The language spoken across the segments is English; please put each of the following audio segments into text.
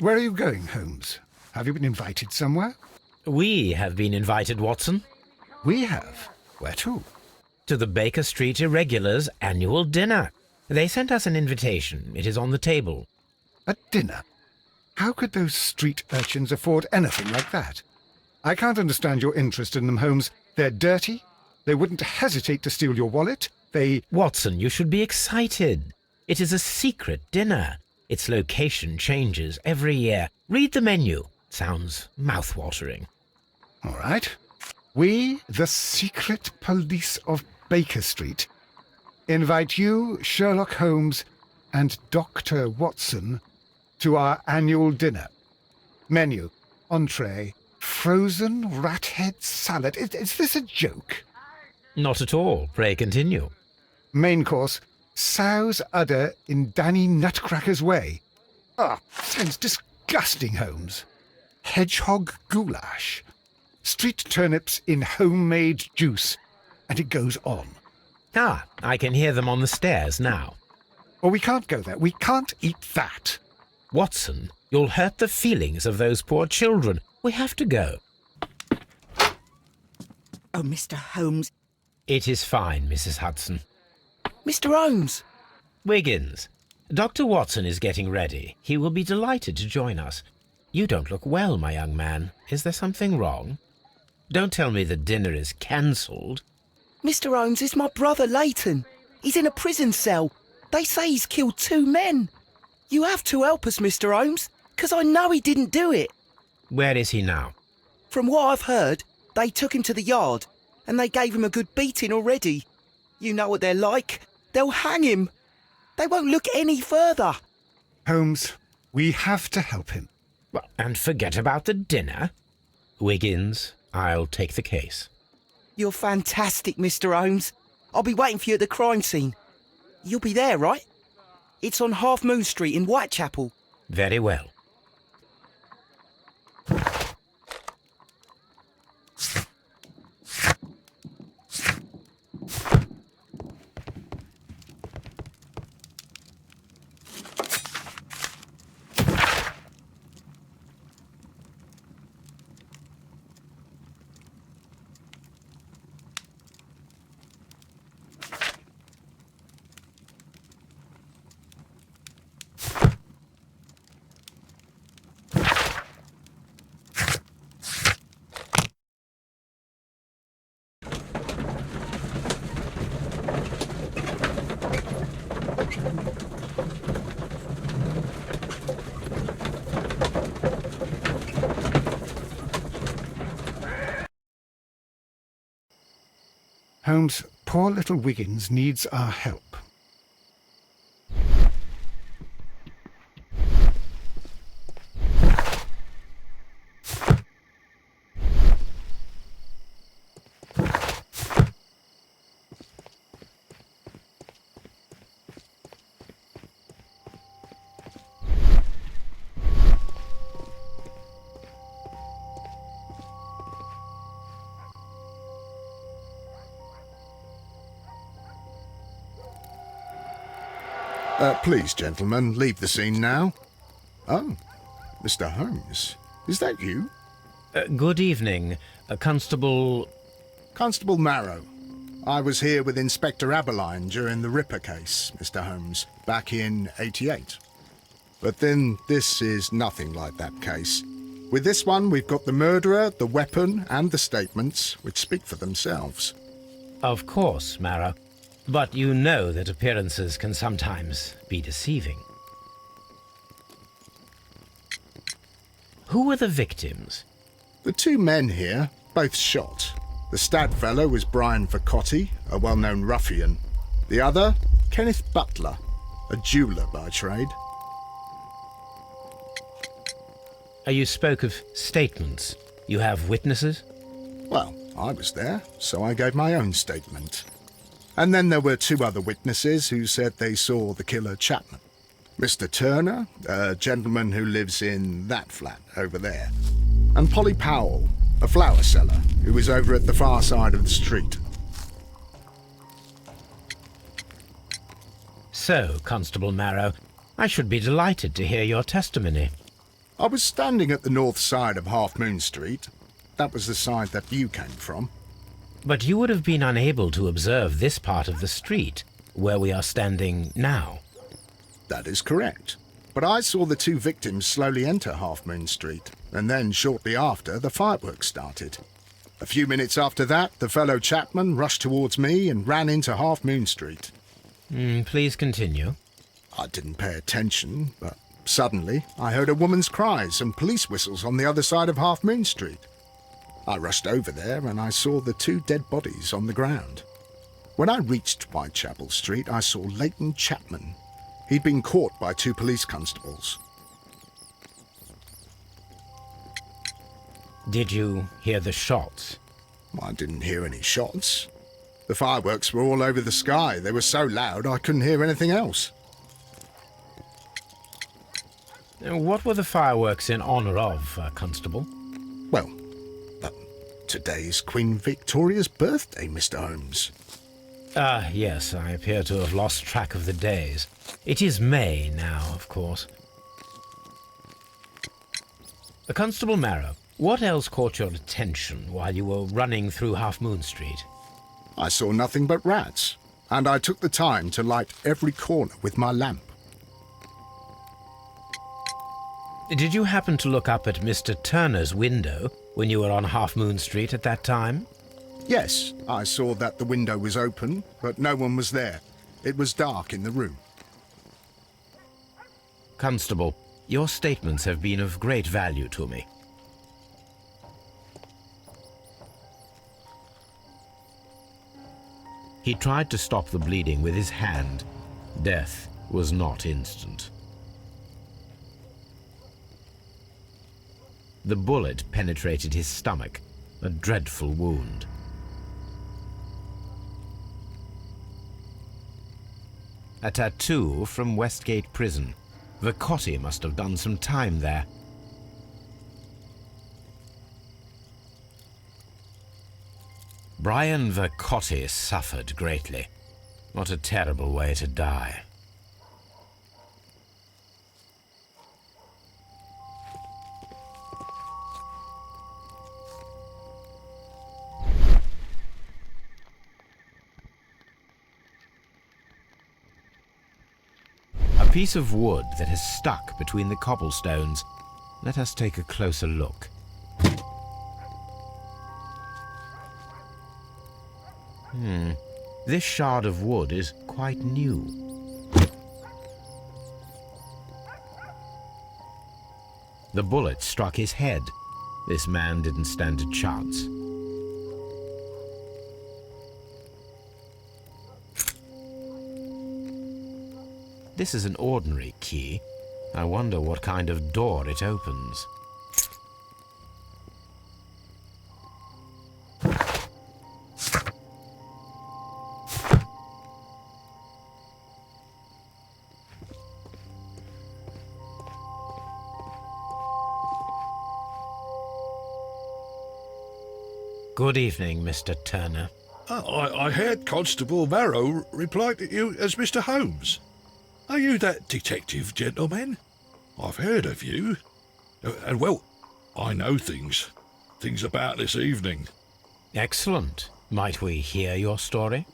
Where are you going, Holmes? Have you been invited somewhere? We have been invited, Watson. We have. Where to? To the Baker Street Irregulars' annual dinner. They sent us an invitation. It is on the table. A dinner? How could those street urchins afford anything like that? I can't understand your interest in them, Holmes. They're dirty. They wouldn't hesitate to steal your wallet. Watson, you should be excited. It is a secret dinner. Its location changes every year. Read the menu. Sounds mouth-watering. All right. We, the secret police of Baker Street, invite you, Sherlock Holmes, and Dr. Watson to our annual dinner. Menu, entree, frozen rat head salad. Is this a joke? Not at all. Pray continue. Main course, sow's udder in Danny Nutcracker's way. Sounds disgusting, Holmes. Hedgehog goulash. Street turnips in homemade juice. And it goes on. I can hear them on the stairs now. Oh, we can't go there. We can't eat that. Watson, you'll hurt the feelings of those poor children. We have to go. Oh, Mr. Holmes. It is fine, Mrs. Hudson. Mr. Holmes! Wiggins, Dr. Watson is getting ready. He will be delighted to join us. You don't look well, my young man. Is there something wrong? Don't tell me the dinner is cancelled. Mr. Holmes is my brother Leighton. He's in a prison cell. They say he's killed 2 men. You have to help us, Mr. Holmes, 'cause I know he didn't do it. Where is he now? From what I've heard, they took him to the yard, and they gave him a good beating already. You know what they're like. They'll hang him. They won't look any further. Holmes, we have to help him. Well, and forget about the dinner. Wiggins, I'll take the case. You're fantastic, Mr. Holmes. I'll be waiting for you at the crime scene. You'll be there, right? It's on Half Moon Street in Whitechapel. Very well. Holmes, poor little Wiggins needs our help. Please, gentlemen, leave the scene now. Oh, Mr. Holmes, is that you? Good evening, Constable... Constable Marrow. I was here with Inspector Aberline during the Ripper case, Mr. Holmes, back in '88. But then this is nothing like that case. With this one, we've got the murderer, the weapon, and the statements, which speak for themselves. Of course, Marrow. But you know that appearances can sometimes be deceiving. Who were the victims? The 2 men here, both shot. The stab fellow was Brian Vercotti, a well-known ruffian. The other, Kenneth Butler, a jeweller by trade. You spoke of statements. You have witnesses? Well, I was there, so I gave my own statement. And then there were 2 other witnesses who said they saw the killer Chapman. Mr. Turner, a gentleman who lives in that flat over there. And Polly Powell, a flower seller, who was over at the far side of the street. So, Constable Marrow, I should be delighted to hear your testimony. I was standing at the north side of Half Moon Street. That was the side that you came from. But you would have been unable to observe this part of the street, where we are standing now. That is correct. But I saw the two victims slowly enter Half Moon Street, and then shortly after, the fireworks started. A few minutes after that, the fellow chapman rushed towards me and ran into Half Moon Street. Please continue. I didn't pay attention, but suddenly I heard a woman's cries and police whistles on the other side of Half Moon Street. I rushed over there and I saw the two dead bodies on the ground. When I reached Whitechapel Street, I saw Leighton Chapman. He'd been caught by two police constables. Did you hear the shots? I didn't hear any shots. The fireworks were all over the sky. They were so loud I couldn't hear anything else. What were the fireworks in honour of, Constable? Well, today's Queen Victoria's birthday, Mr. Holmes. Yes, I appear to have lost track of the days. It is May now, of course. Constable Marrow, what else caught your attention while you were running through Half Moon Street? I saw nothing but rats, and I took the time to light every corner with my lamp. Did you happen to look up at Mr. Turner's window when you were on Half Moon Street at that time? Yes, I saw that the window was open, but no one was there. It was dark in the room. Constable, your statements have been of great value to me. He tried to stop the bleeding with his hand. Death was not instant. The bullet penetrated his stomach, a dreadful wound. A tattoo from Westgate Prison. Vercotti must have done some time there. Brian Vercotti suffered greatly. What a terrible way to die. A piece of wood that has stuck between the cobblestones. Let us take a closer look. This shard of wood is quite new. The bullet struck his head. This man didn't stand a chance. This is an ordinary key. I wonder what kind of door it opens. Good evening, Mr. Turner. I heard Constable Marrow reply to you as Mr. Holmes. Are you that detective gentleman? I've heard of you. And, well, I know things about this evening. Excellent. Might we hear your story?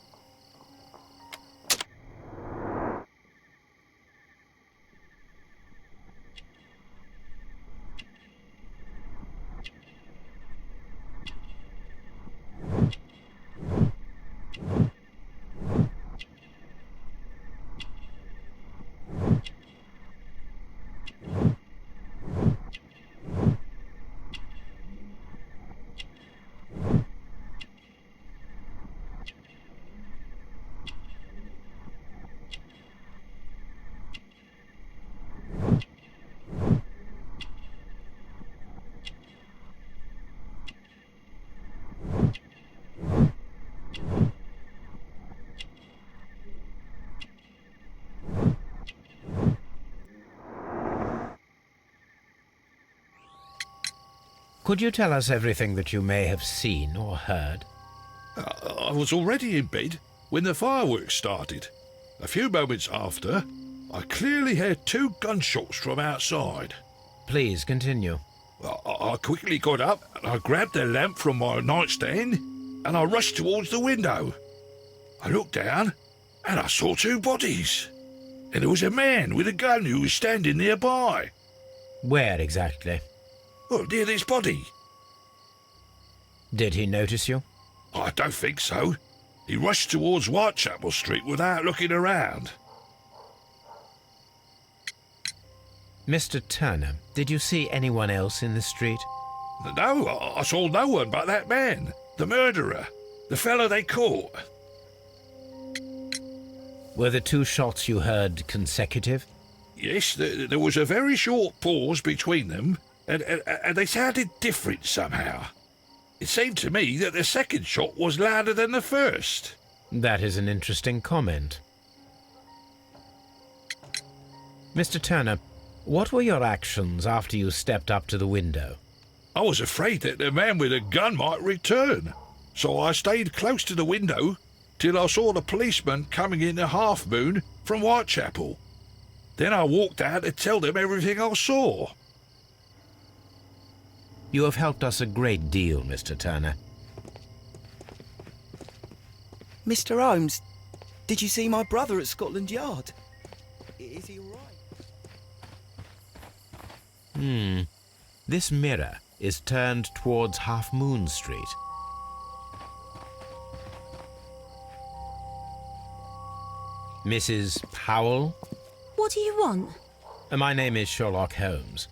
Could you tell us everything that you may have seen or heard? I was already in bed when the fireworks started. A few moments after, I clearly heard two gunshots from outside. Please continue. I quickly got up and I grabbed the lamp from my nightstand and I rushed towards the window. I looked down and I saw two bodies. And there was a man with a gun who was standing nearby. Where exactly? Well, near this body. Did he notice you? I don't think so. He rushed towards Whitechapel Street without looking around. Mr. Turner, did you see anyone else in the street? No, I saw no one but that man, the murderer, the fellow they caught. Were the two shots you heard consecutive? Yes, there was a very short pause between them, and they sounded different somehow. It seemed to me that the second shot was louder than the first. That is an interesting comment. Mr. Turner, what were your actions after you stepped up to the window? I was afraid that the man with a gun might return, so I stayed close to the window till I saw the policeman coming in the Half Moon from Whitechapel. Then I walked out to tell them everything I saw. You have helped us a great deal, Mr. Turner. Mr. Holmes, did you see my brother at Scotland Yard? Is he all right? This mirror is turned towards Half Moon Street. Mrs. Powell? What do you want? My name is Sherlock Holmes.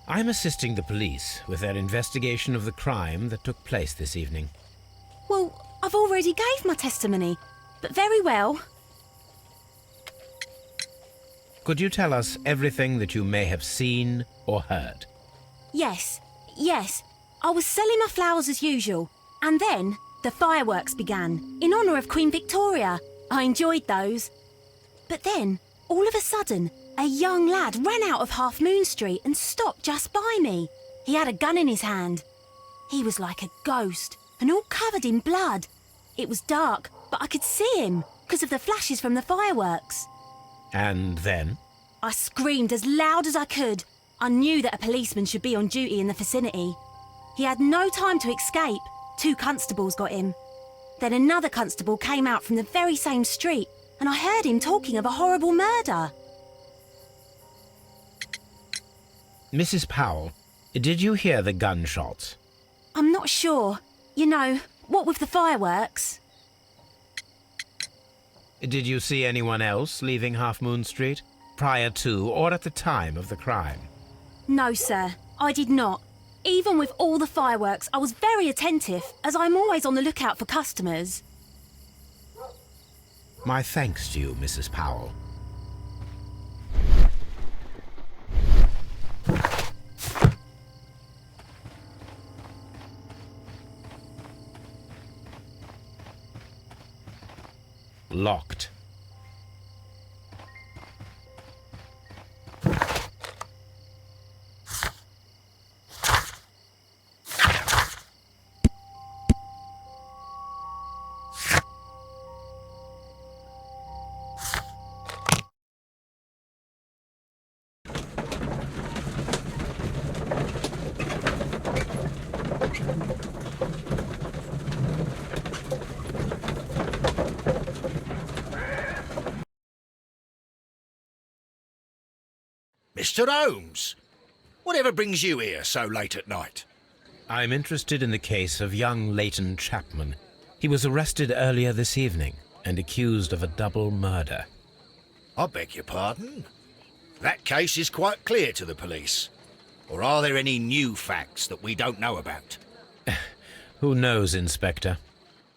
I'm assisting the police with their investigation of the crime that took place this evening. Well, I've already gave my testimony, but very well. Could you tell us everything that you may have seen or heard? Yes. I was selling my flowers as usual, and then the fireworks began, in honour of Queen Victoria. I enjoyed those. But then, all of a sudden, a young lad ran out of Half Moon Street and stopped just by me. He had a gun in his hand. He was like a ghost, and all covered in blood. It was dark, but I could see him, because of the flashes from the fireworks. And then? I screamed as loud as I could. I knew that a policeman should be on duty in the vicinity. He had no time to escape. 2 constables got him. Then another constable came out from the very same street, and I heard him talking of a horrible murder. Mrs. Powell, did you hear the gunshots? I'm not sure. You know, what with the fireworks? Did you see anyone else leaving Half Moon Street, prior to or at the time of the crime? No, sir, I did not. Even with all the fireworks, I was very attentive, as I'm always on the lookout for customers. My thanks to you, Mrs. Powell. Locked. Mr. Holmes, whatever brings you here so late at night? I'm interested in the case of young Leighton Chapman. He was arrested earlier this evening and accused of a double murder. I beg your pardon? That case is quite clear to the police. Or are there any new facts that we don't know about? Who knows, Inspector?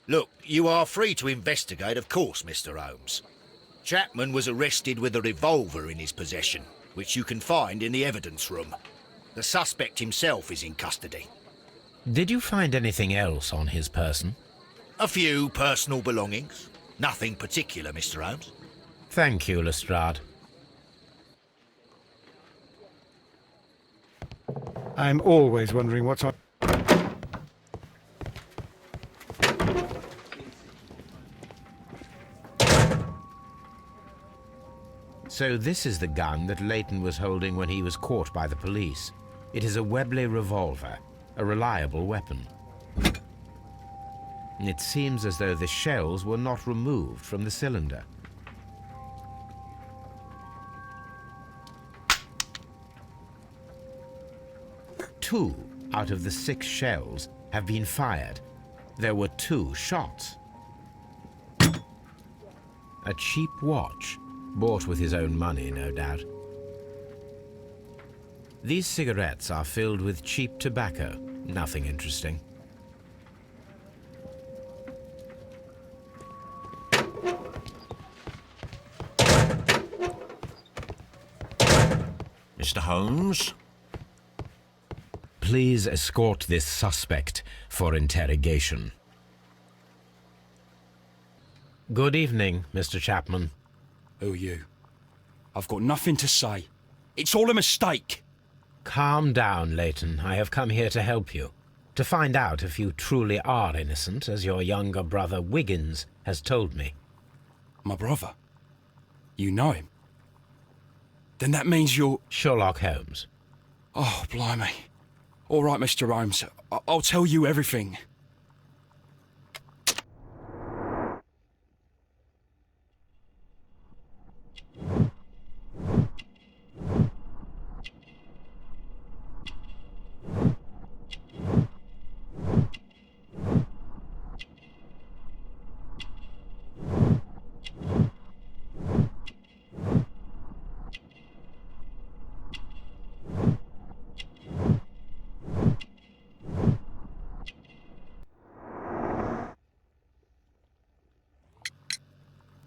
Look, you are free to investigate, of course, Mr. Holmes. Chapman was arrested with a revolver in his possession, which you can find in the evidence room. The suspect himself is in custody. Did you find anything else on his person? A few personal belongings. Nothing particular, Mr. Holmes. Thank you, Lestrade. I'm always wondering what's on. So this is the gun that Leighton was holding when he was caught by the police. It is a Webley revolver, a reliable weapon. It seems as though the shells were not removed from the cylinder. Two out of the 6 shells have been fired. There were 2 shots. A cheap watch, bought with his own money, no doubt. These cigarettes are filled with cheap tobacco, nothing interesting. Mr. Holmes? Please escort this suspect for interrogation. Good evening, Mr. Chapman. Who are you? I've got nothing to say. It's all a mistake. Calm down, Leighton. I have come here to help you. To find out if you truly are innocent, as your younger brother Wiggins has told me. My brother? You know him? Then that means you're... Sherlock Holmes. Oh, blimey. All right, Mr. Holmes. I'll tell you everything.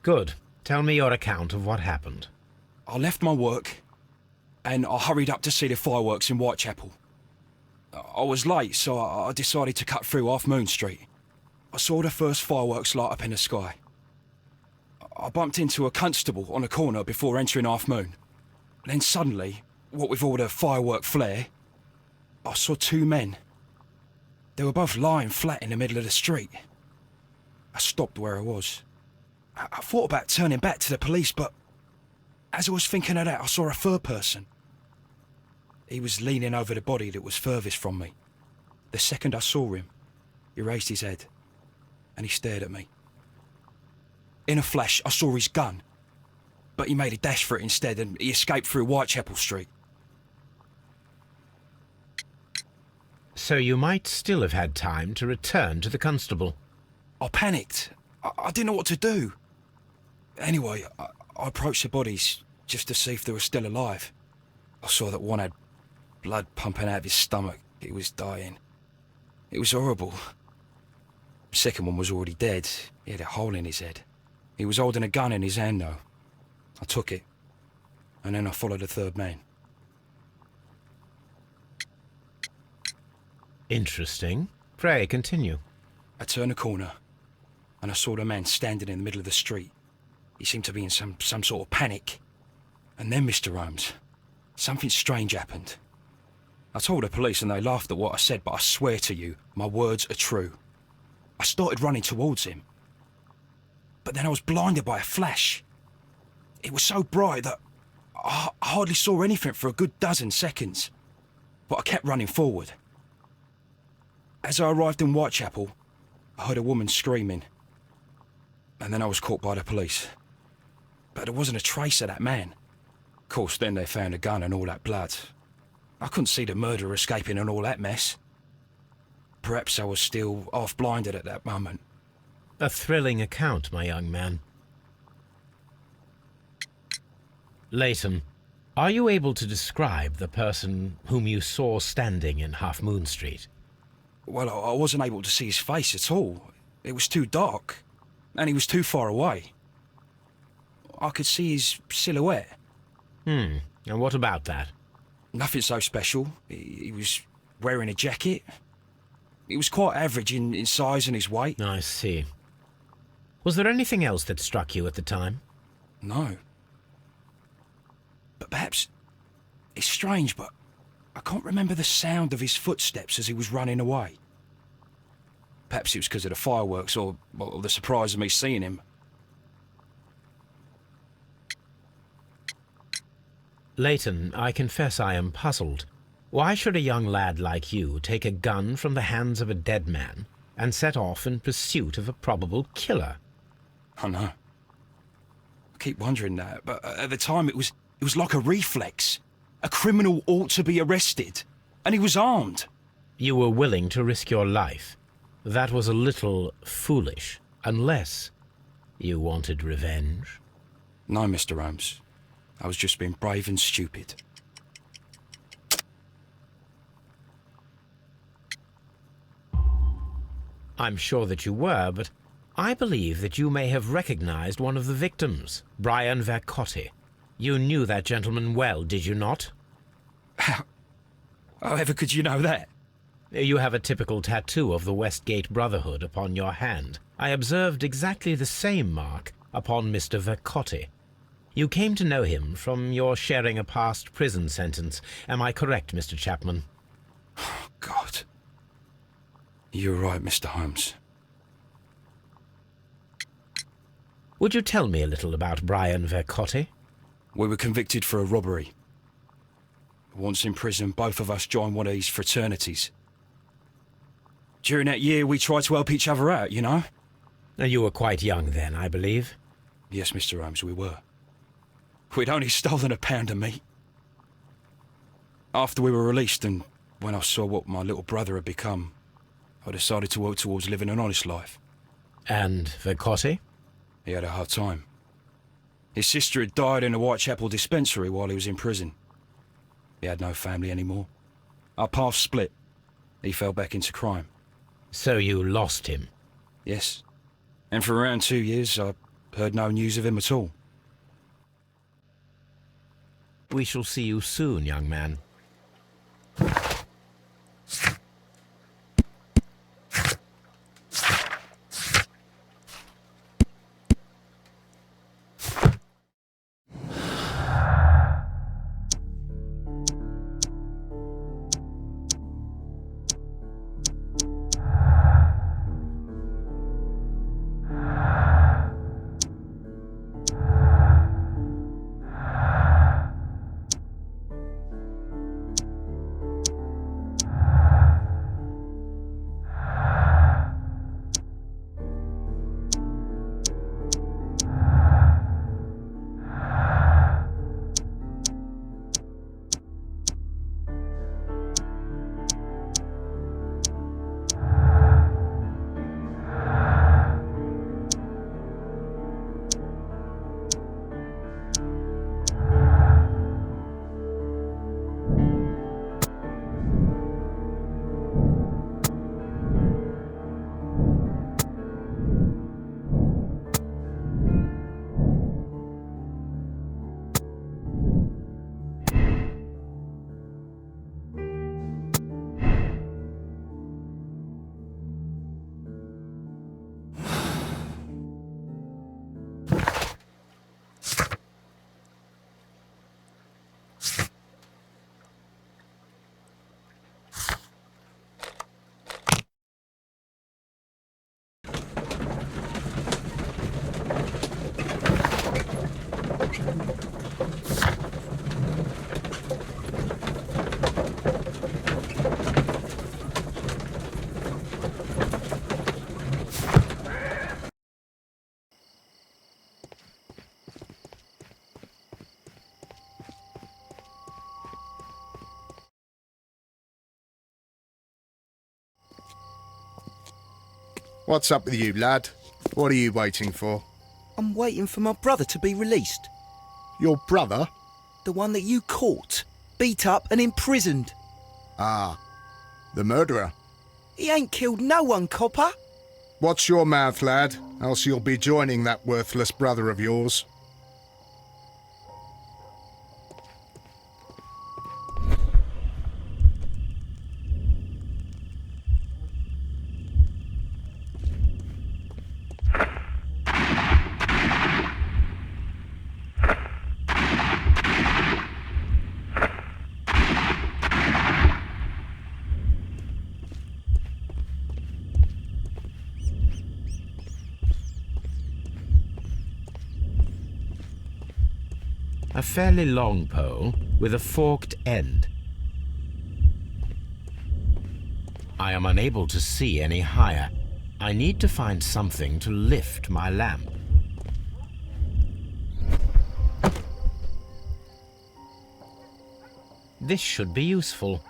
Good. Tell me your account of what happened. I left my work and I hurried up to see the fireworks in Whitechapel. I was late, so I decided to cut through Half Moon Street. I saw the first fireworks light up in the sky. I bumped into a constable on a corner before entering Half Moon. Then suddenly, what with all the firework flare, I saw 2 men. They were both lying flat in the middle of the street. I stopped where I was. I thought about turning back to the police, but as I was thinking of that, I saw a third person. He was leaning over the body that was furthest from me. The second I saw him, he raised his head and he stared at me. In a flash, I saw his gun, but he made a dash for it instead and he escaped through Whitechapel Street. So you might still have had time to return to the constable. I panicked. I didn't know what to do. Anyway, I approached the bodies just to see if they were still alive. I saw that one had blood pumping out of his stomach. He was dying. It was horrible. The second one was already dead. He had a hole in his head. He was holding a gun in his hand, though. I took it, and then I followed the third man. Interesting. Pray, continue. I turned a corner, and I saw the man standing in the middle of the street. He seemed to be in some sort of panic. And then, Mr. Holmes, something strange happened. I told the police and they laughed at what I said, but I swear to you, my words are true. I started running towards him. But then I was blinded by a flash. It was so bright that I hardly saw anything for a good dozen seconds. But I kept running forward. As I arrived in Whitechapel, I heard a woman screaming. And then I was caught by the police. But there wasn't a trace of that man. Of course, then they found a gun and all that blood. I couldn't see the murderer escaping and all that mess. Perhaps I was still half-blinded at that moment. A thrilling account, my young man. Leighton, are you able to describe the person whom you saw standing in Half Moon Street? Well, I wasn't able to see his face at all. It was too dark, and he was too far away. I could see his silhouette. And what about that? Nothing so special. He was wearing a jacket. He was quite average in size and his weight. I see. Was there anything else that struck you at the time? No. But perhaps... It's strange, but I can't remember the sound of his footsteps as he was running away. Perhaps it was because of the fireworks or the surprise of me seeing him. Leighton, I confess I am puzzled. Why should a young lad like you take a gun from the hands of a dead man and set off in pursuit of a probable killer? I know. I keep wondering that, but at the time it was like a reflex. A criminal ought to be arrested, and he was armed. You were willing to risk your life. That was a little foolish, unless you wanted revenge. No, Mr. Holmes. I was just being brave and stupid. I'm sure that you were, but I believe that you may have recognized one of the victims, Brian Vercotti. You knew that gentleman well, did you not? However could you know that? You have a typical tattoo of the Westgate Brotherhood upon your hand. I observed exactly the same mark upon Mr. Vercotti. You came to know him from your sharing a past prison sentence. Am I correct, Mr. Chapman? Oh, God. You're right, Mr. Holmes. Would you tell me a little about Brian Vercotti? We were convicted for a robbery. Once in prison, both of us joined one of these fraternities. During that year, we tried to help each other out, you know? You were quite young then, I believe. Yes, Mr. Holmes, we were. We'd only stolen a pound of meat. After we were released, and when I saw what my little brother had become, I decided to work towards living an honest life. And Vercotti? He had a hard time. His sister had died in a Whitechapel dispensary while he was in prison. He had no family anymore. Our paths split. He fell back into crime. So you lost him? Yes. And for around 2 years, I heard no news of him at all. We shall see you soon, young man. What's up with you, lad? What are you waiting for? I'm waiting for my brother to be released. Your brother? The one that you caught, beat up and imprisoned. Ah, the murderer. He ain't killed no one, copper. Watch your mouth, lad, else you'll be joining that worthless brother of yours. A fairly long pole with a forked end. I am unable to see any higher. I need to find something to lift my lamp. This should be useful.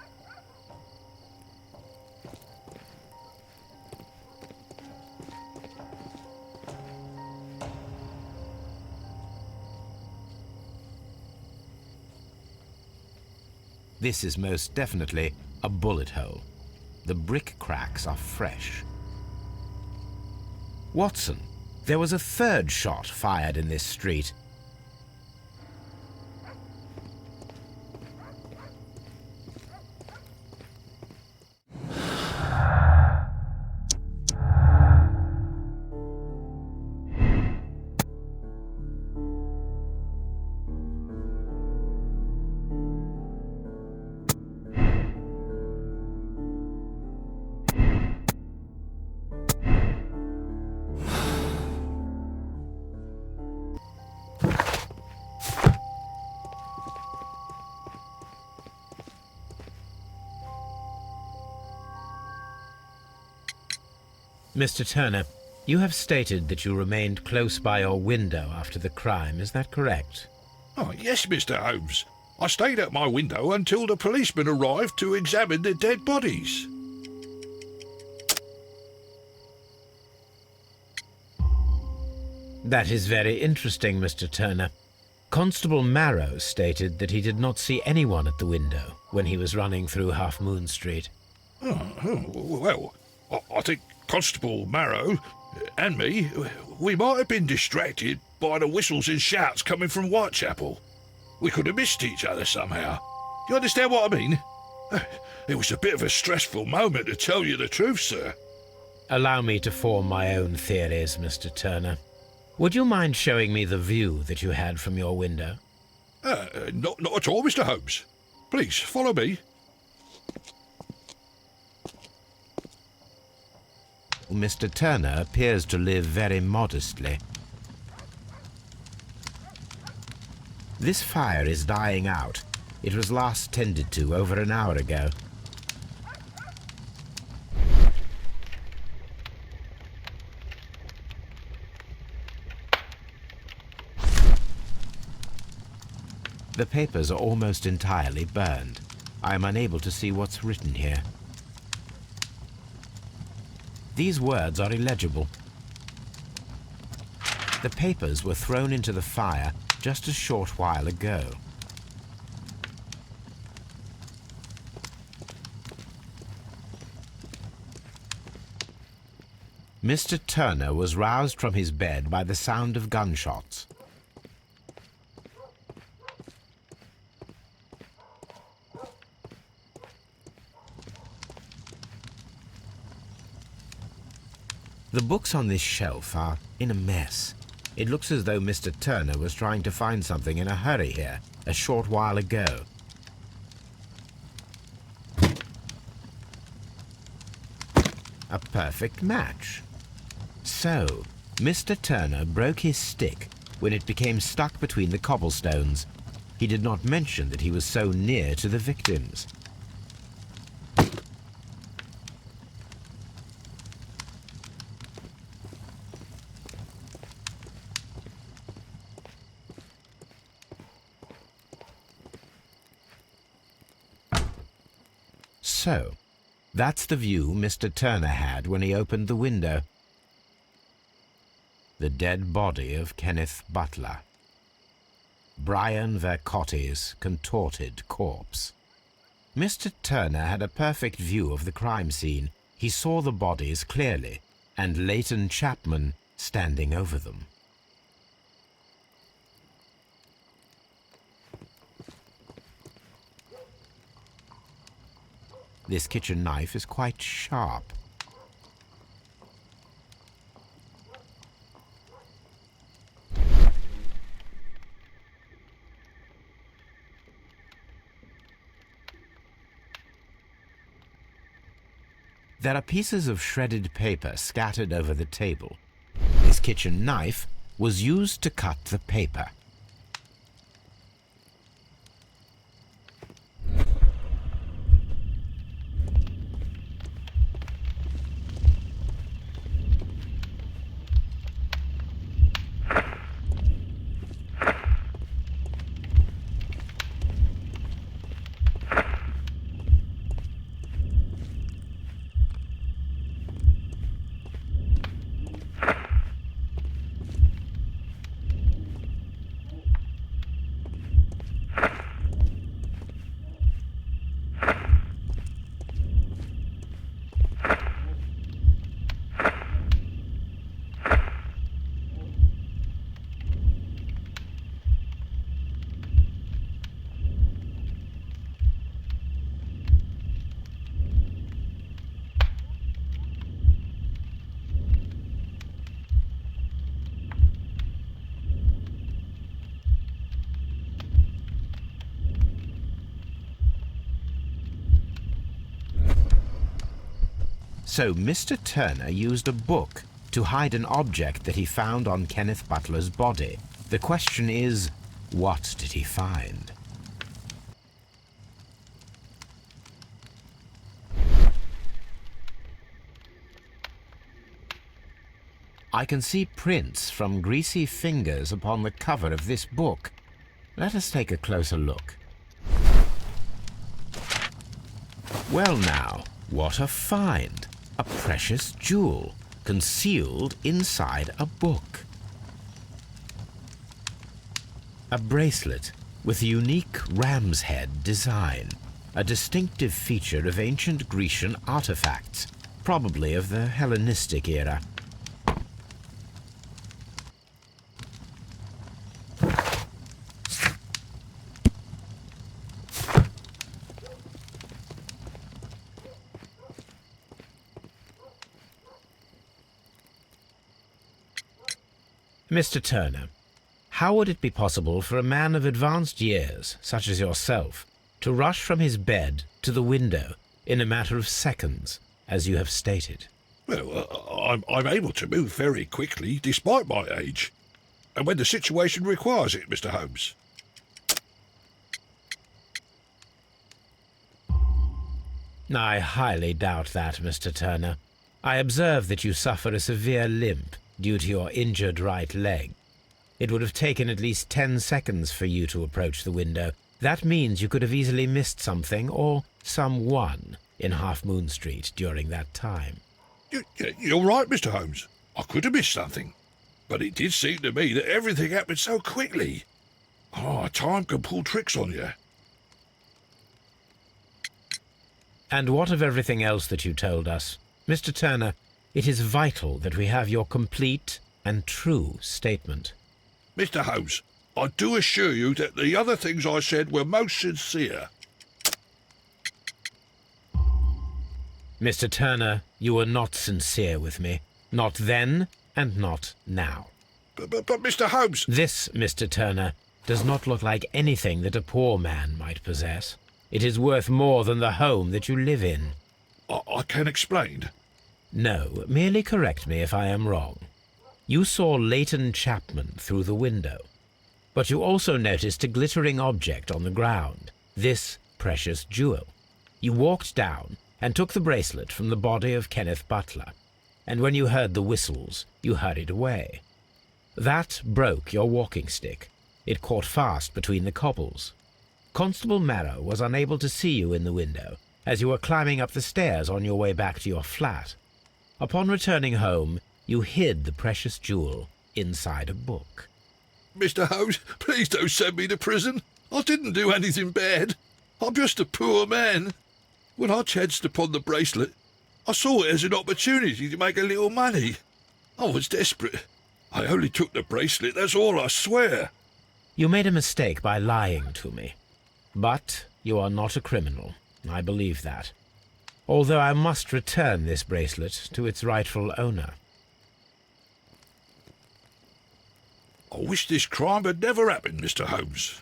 This is most definitely a bullet hole. The brick cracks are fresh. Watson, there was a third shot fired in this street. Mr. Turner, you have stated that you remained close by your window after the crime, is that correct? Oh, yes, Mr. Holmes. I stayed at my window until the policeman arrived to examine the dead bodies. That is very interesting, Mr. Turner. Constable Marrow stated that he did not see anyone at the window when he was running through Half Moon Street. Well, I think Constable Marrow and me, we might have been distracted by the whistles and shouts coming from Whitechapel. We could have missed each other somehow. You understand what I mean? It was a bit of a stressful moment, to tell you the truth, sir. Allow me to form my own theories, Mr. Turner. Would you mind showing me the view that you had from your window? Not at all, Mr. Holmes. Please, follow me. Mr. Turner appears to live very modestly. This fire is dying out. It was last tended to over an hour ago. The papers are almost entirely burned. I am unable to see what's written here. These words are illegible. The papers were thrown into the fire just a short while ago. Mr. Turner was roused from his bed by the sound of gunshots. The books on this shelf are in a mess. It looks as though Mr. Turner was trying to find something in a hurry here a short while ago. A perfect match. So, Mr. Turner broke his stick when it became stuck between the cobblestones. He did not mention that he was so near to the victims. So, that's the view Mr. Turner had when he opened the window. The dead body of Kenneth Butler. Brian Vercotti's contorted corpse. Mr. Turner had a perfect view of the crime scene. He saw the bodies clearly, and Leighton Chapman standing over them. This kitchen knife is quite sharp. There are pieces of shredded paper scattered over the table. This kitchen knife was used to cut the paper. So Mr. Turner used a book to hide an object that he found on Kenneth Butler's body. The question is, what did he find? I can see prints from greasy fingers upon the cover of this book. Let us take a closer look. Well now, what a find! A precious jewel, concealed inside a book. A bracelet with a unique ram's head design, a distinctive feature of ancient Grecian artifacts, probably of the Hellenistic era. Mr. Turner, how would it be possible for a man of advanced years, such as yourself, to rush from his bed to the window in a matter of seconds, as you have stated? Well, I'm able to move very quickly, despite my age. And when the situation requires it, Mr. Holmes. I highly doubt that, Mr. Turner. I observe that you suffer a severe limp due to your injured right leg. It would have taken at least 10 seconds for you to approach the window. That means you could have easily missed something or someone in Half Moon Street during that time. You're right, Mr. Holmes. I could have missed something. But it did seem to me that everything happened so quickly. Time can pull tricks on you. And what of everything else that you told us? Mr. Turner, it is vital that we have your complete and true statement. Mr. Holmes, I do assure you that the other things I said were most sincere. Mr. Turner, you were not sincere with me. Not then and not now. But Mr. Holmes... This, Mr. Turner, does not look like anything that a poor man might possess. It is worth more than the home that you live in. I can explain. No, merely correct me if I am wrong. You saw Leighton Chapman through the window, but you also noticed a glittering object on the ground, this precious jewel. You walked down and took the bracelet from the body of Kenneth Butler, and when you heard the whistles, you hurried away. That broke your walking stick. It caught fast between the cobbles. Constable Marrow was unable to see you in the window as you were climbing up the stairs on your way back to your flat. Upon returning home, you hid the precious jewel inside a book. Mr. Holmes, please don't send me to prison. I didn't do anything bad. I'm just a poor man. When I chanced upon the bracelet, I saw it as an opportunity to make a little money. I was desperate. I only took the bracelet, that's all, I swear. You made a mistake by lying to me. But you are not a criminal. I believe that. Although I must return this bracelet to its rightful owner. I wish this crime had never happened, Mr. Holmes.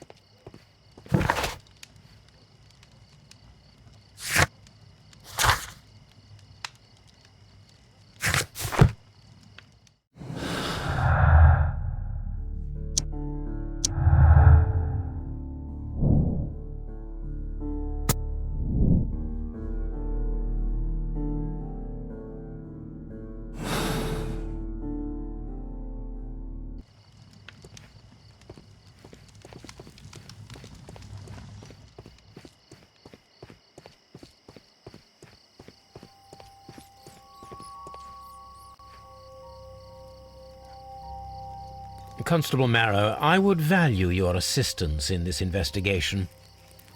Constable Marrow, I would value your assistance in this investigation.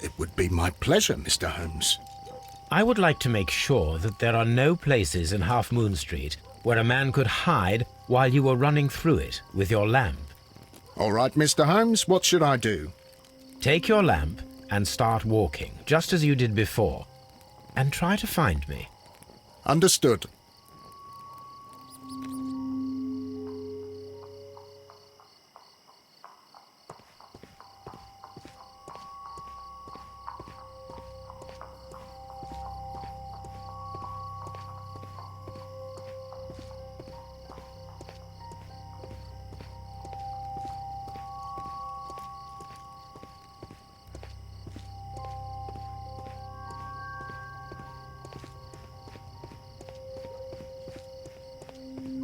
It would be my pleasure, Mr. Holmes. I would like to make sure that there are no places in Half Moon Street where a man could hide while you were running through it with your lamp. All right, Mr. Holmes, what should I do? Take your lamp and start walking, just as you did before, and try to find me. Understood.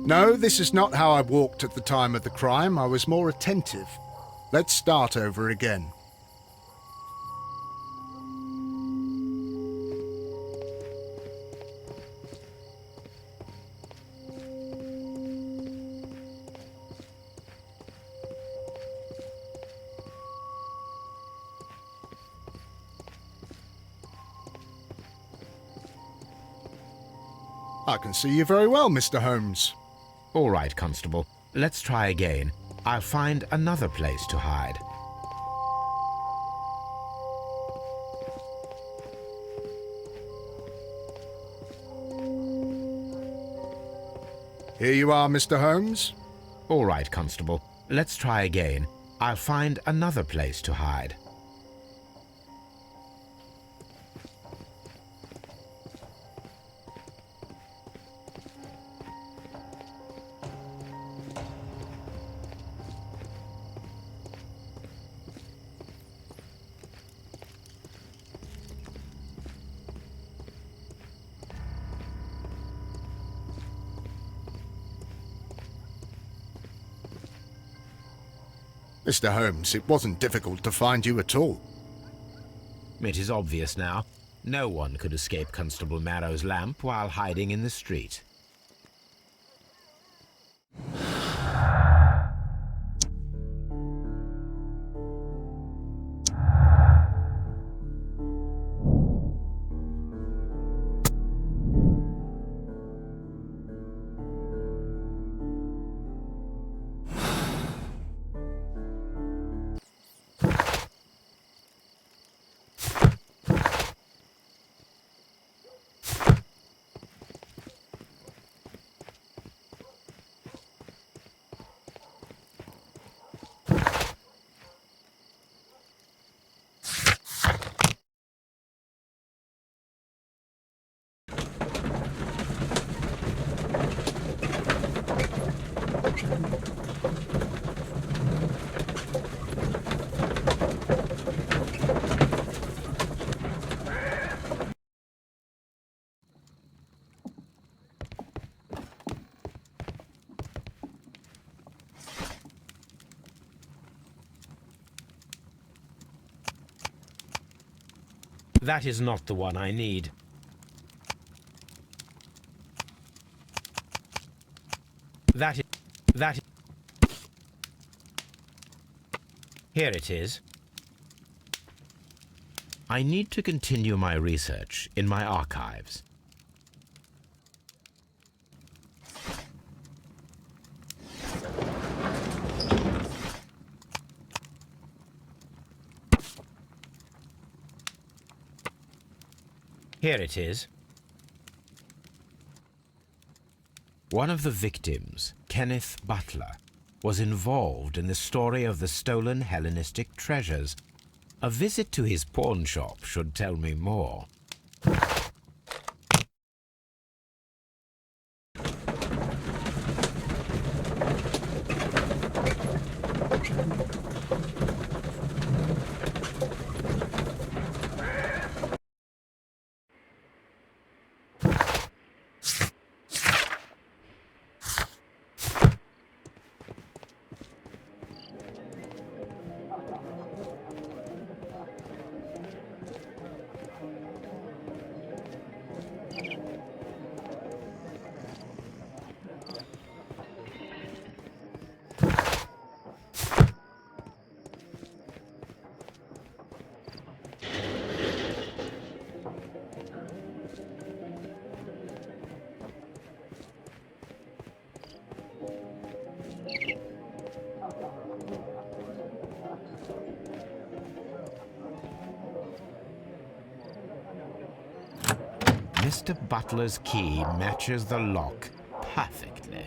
No, this is not how I walked at the time of the crime. I was more attentive. Let's start over again. I can see you very well, Mr. Holmes. All right, Constable. Let's try again. I'll find another place to hide. Here you are, Mr. Holmes. All right, Constable. Let's try again. I'll find another place to hide. Mr. Holmes, it wasn't difficult to find you at all. It is obvious now. No one could escape Constable Marrow's lamp while hiding in the street. That is not the one I need. That is... Here it is. I need to continue my research in my archives. Here it is. One of the victims, Kenneth Butler, was involved in the story of the stolen Hellenistic treasures. A visit to his pawn shop should tell me more. Mr. Butler's key matches the lock perfectly.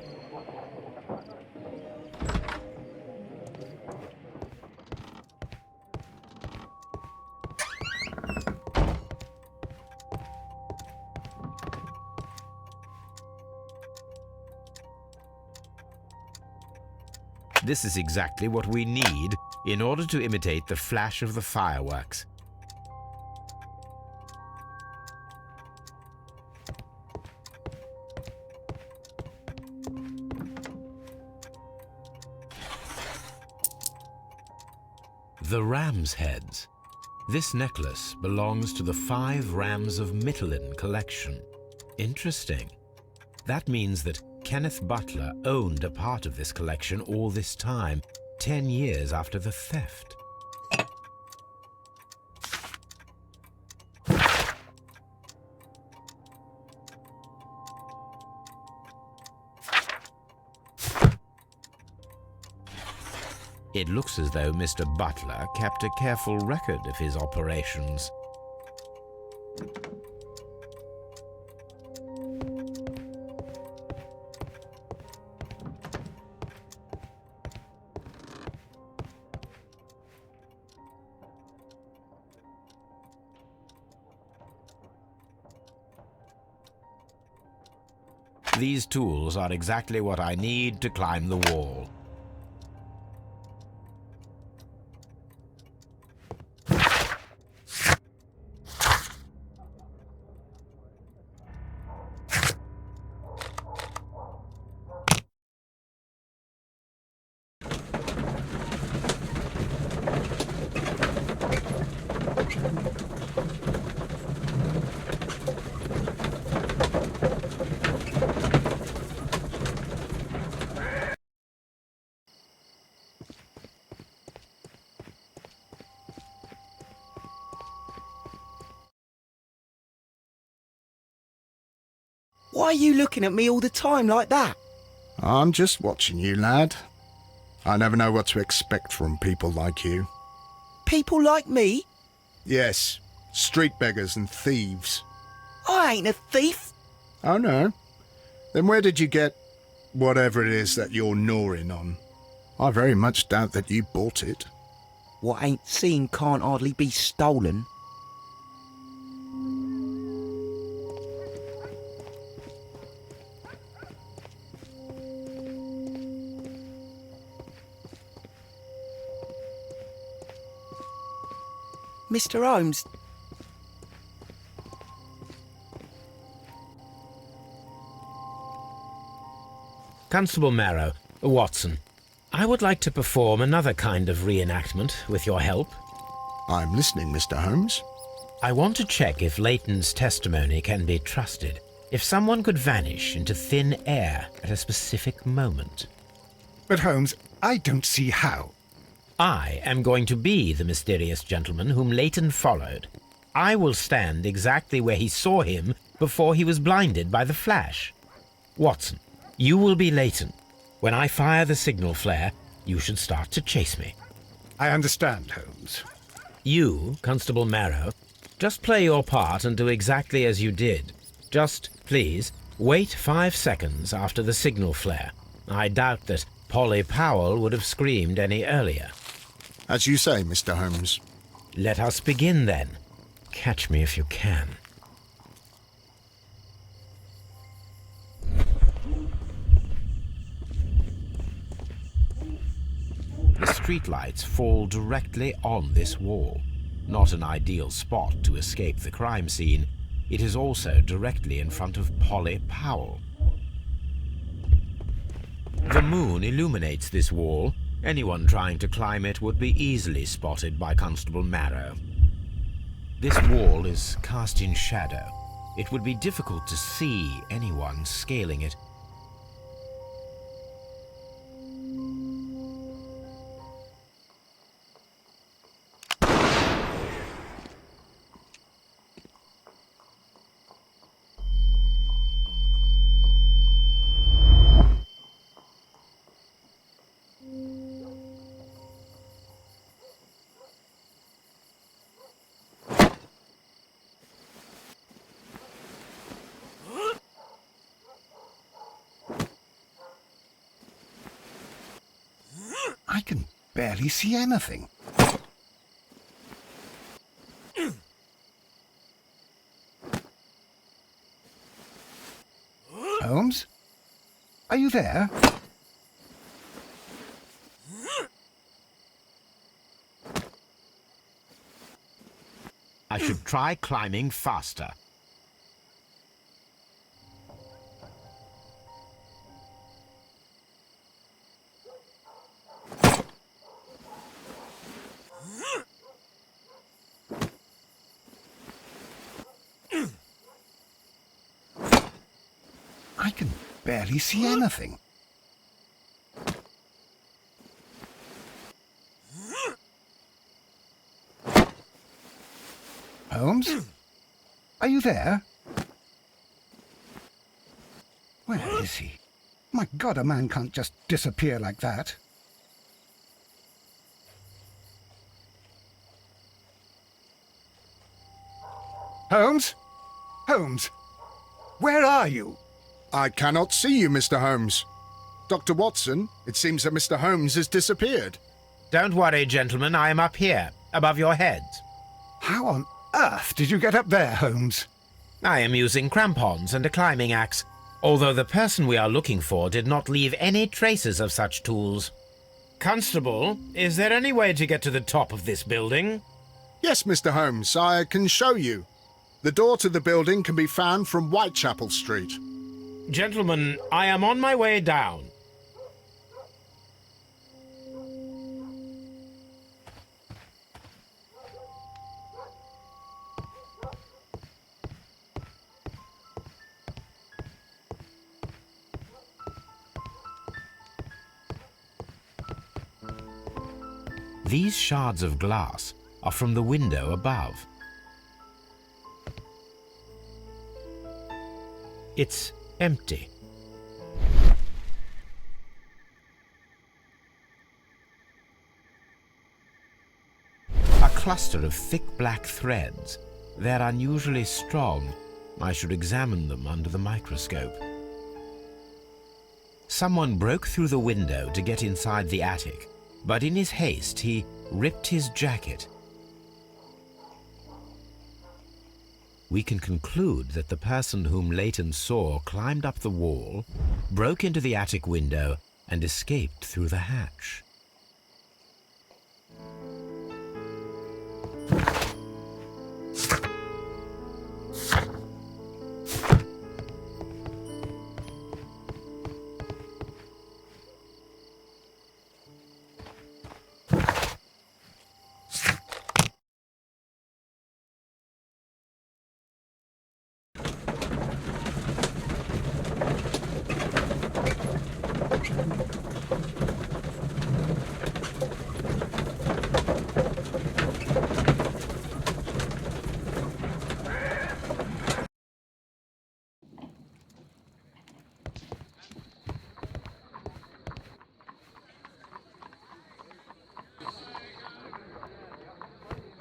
This is exactly what we need in order to imitate the flash of the fireworks. The ram's heads. This necklace belongs to the 5 Rams of Mittelin collection. Interesting. That means that Kenneth Butler owned a part of this collection all this time, 10 years after the theft. It looks as though Mr. Butler kept a careful record of his operations. These tools are exactly what I need to climb the wall. Why are you looking at me all the time like that? I'm just watching you, lad. I never know what to expect from people like you. People like me? Yes, street beggars and thieves. I ain't a thief. Oh, no? Then where did you get whatever it is that you're gnawing on? I very much doubt that you bought it. What ain't seen can't hardly be stolen. Mr. Holmes. Constable Marrow, Watson, I would like to perform another kind of reenactment with your help. I'm listening, Mr. Holmes. I want to check if Leighton's testimony can be trusted. If someone could vanish into thin air at a specific moment. But Holmes, I don't see how. I am going to be the mysterious gentleman whom Leighton followed. I will stand exactly where he saw him before he was blinded by the flash. Watson, you will be Leighton. When I fire the signal flare, you should start to chase me. I understand, Holmes. You, Constable Marrow, just play your part and do exactly as you did. Just, please, wait 5 seconds after the signal flare. I doubt that Polly Powell would have screamed any earlier. As you say, Mr. Holmes. Let us begin, then. Catch me if you can. The streetlights fall directly on this wall. Not an ideal spot to escape the crime scene. It is also directly in front of Polly Powell. The moon illuminates this wall. Anyone trying to climb it would be easily spotted by Constable Marrow. This wall is cast in shadow. It would be difficult to see anyone scaling it. I can barely see anything. Holmes? Are you there? I should try climbing faster. barely see anything. Holmes? Are you there? Where is he? My God, a man can't just disappear like that. Holmes? Holmes? Where are you? I cannot see you, Mr. Holmes. Dr. Watson, it seems that Mr. Holmes has disappeared. Don't worry, gentlemen, I am up here, above your heads. How on earth did you get up there, Holmes? I am using crampons and a climbing axe, although the person we are looking for did not leave any traces of such tools. Constable, is there any way to get to the top of this building? Yes, Mr. Holmes, I can show you. The door to the building can be found from Whitechapel Street. Gentlemen, I am on my way down. These shards of glass are from the window above. It's empty. A cluster of thick black threads. They're unusually strong. I should examine them under the microscope. Someone broke through the window to get inside the attic, but in his haste he ripped his jacket. We can conclude that the person whom Leighton saw climbed up the wall, broke into the attic window, and escaped through the hatch.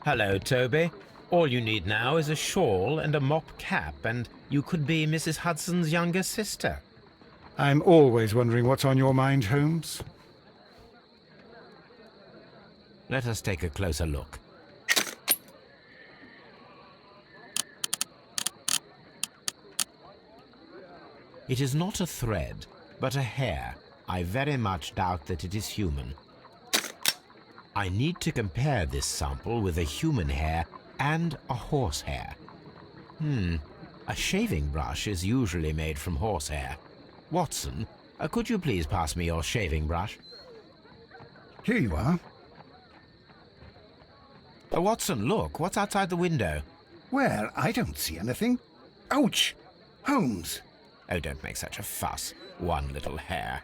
Hello, Toby. All you need now is a shawl and a mop cap, and you could be Mrs. Hudson's younger sister. I'm always wondering what's on your mind, Holmes. Let us take a closer look. It is not a thread, but a hair. I very much doubt that it is human. I need to compare this sample with a human hair and a horse hair. A shaving brush is usually made from horsehair. Watson, could you please pass me your shaving brush? Here you are. Watson, look, what's outside the window? Where? I don't see anything. Ouch! Holmes! Oh, don't make such a fuss. One little hair.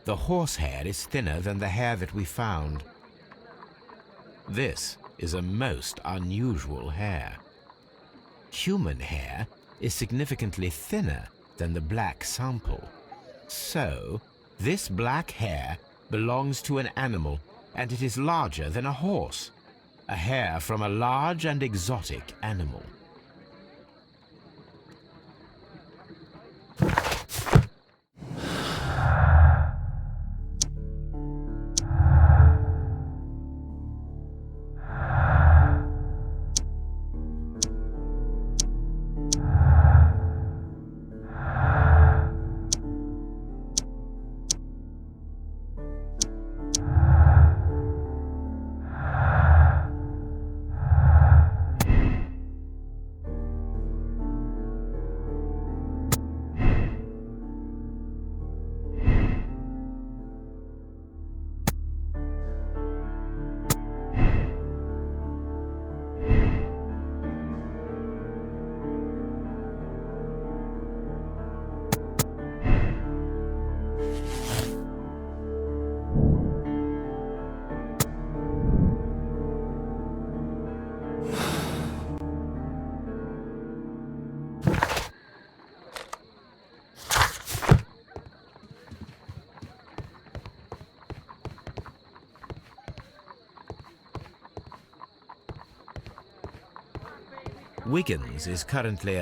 The horsehair is thinner than the hair that we found. This is a most unusual hair. Human hair is significantly thinner than the black sample. So, this black hair belongs to an animal, and it is larger than a horse. A hair from a large and exotic animal. Wiggins is currently...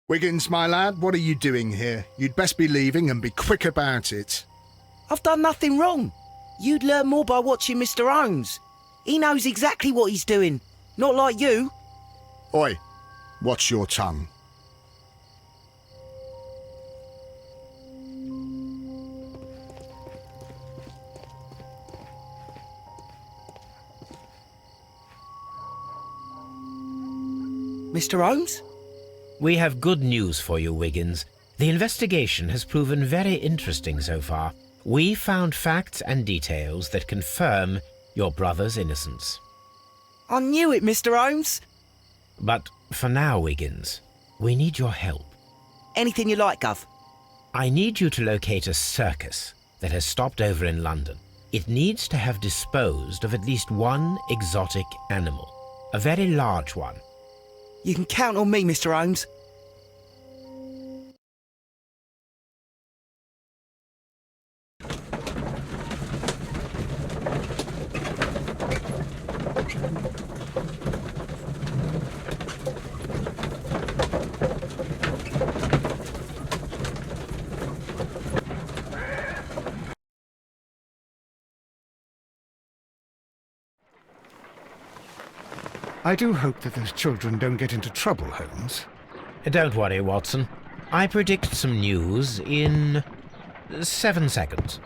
Wiggins, my lad, what are you doing here? You'd best be leaving and be quick about it. I've done nothing wrong. You'd learn more by watching Mr. Holmes. He knows exactly what he's doing. Not like you. Oi, watch your tongue. Mr. Holmes? We have good news for you, Wiggins. The investigation has proven very interesting so far. We found facts and details that confirm your brother's innocence. I knew it, Mr. Holmes. But for now, Wiggins, we need your help. Anything you like, Gov. I need you to locate a circus that has stopped over in London. It needs to have disposed of at least one exotic animal, a very large one. You can count on me, Mr. Holmes. I do hope that those children don't get into trouble, Holmes. Don't worry, Watson. I predict some news in 7 seconds.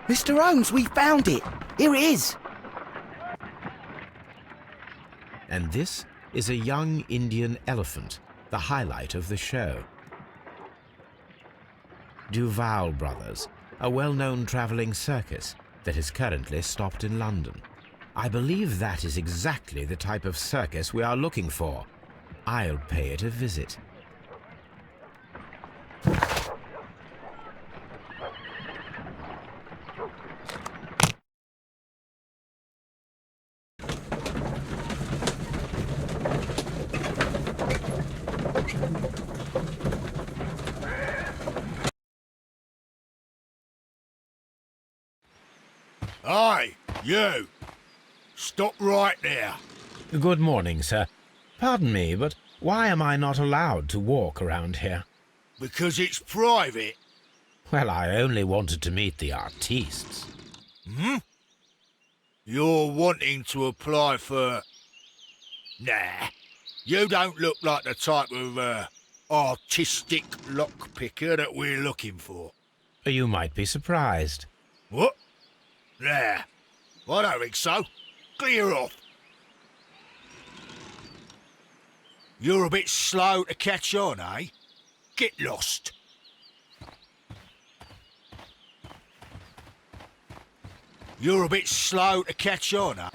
Mr. Holmes, we found it. Here it is. And this is a young Indian elephant, the highlight of the show. Duval Brothers, a well-known travelling circus that is currently stopped in London. I believe that is exactly the type of circus we are looking for. I'll pay it a visit. Aye, you! Stop right there. Good morning, sir. Pardon me, but why am I not allowed to walk around here? Because it's private. Well, I only wanted to meet the artistes. Hmm? You're wanting to apply for... Nah, you don't look like the type of, artistic lockpicker that we're looking for. You might be surprised. What? Nah, I don't think so. Clear off. You're a bit slow to catch on, eh? Get lost. You're a bit slow to catch on, eh?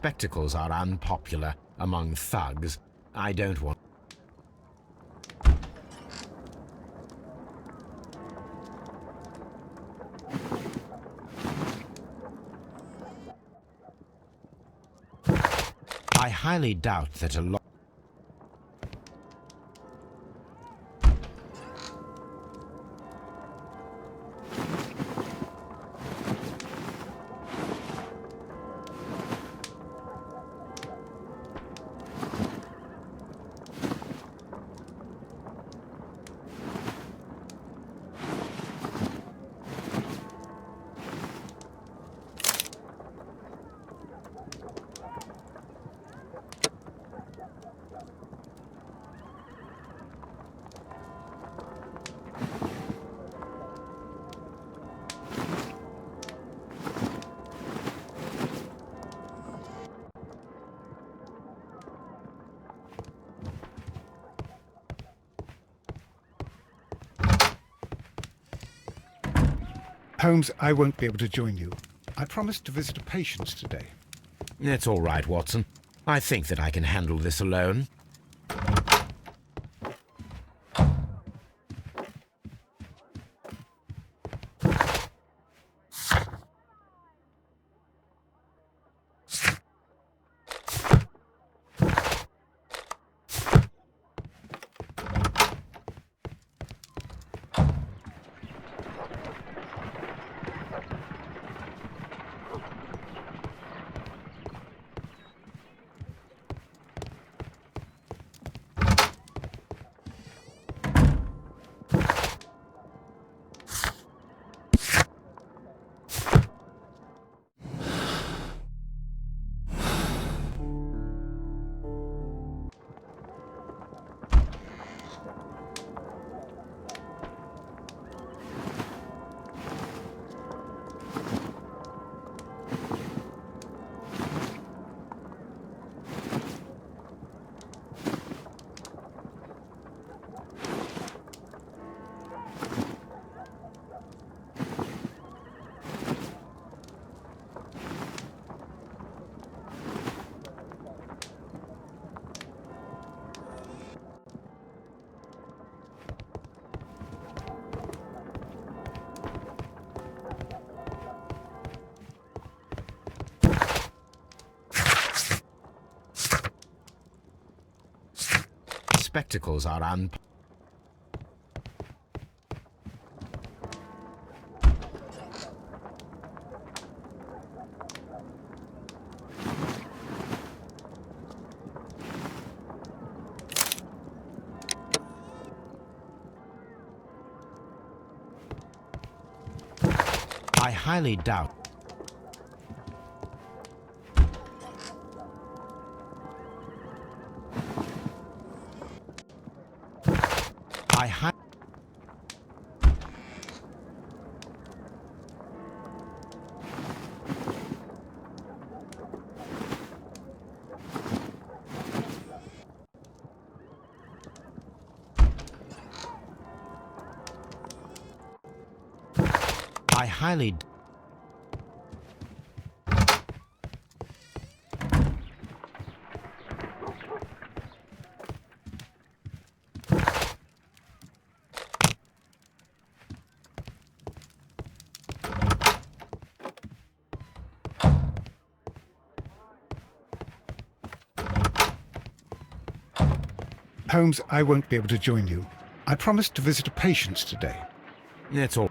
Spectacles are unpopular among thugs. I don't want... I highly doubt that a lot... Holmes, I won't be able to join you. I promised to visit a patient today. It's all right, Watson. I think that I can handle this alone. Spectacles are I highly doubt. I highly... Holmes, I won't be able to join you. I promised to visit a patient today. It's all...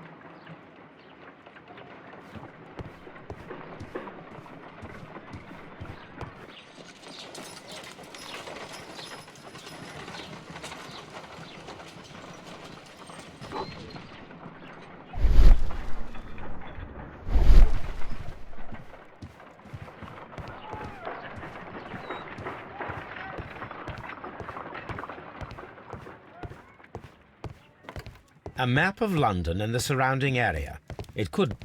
A map of London and the surrounding area. It could...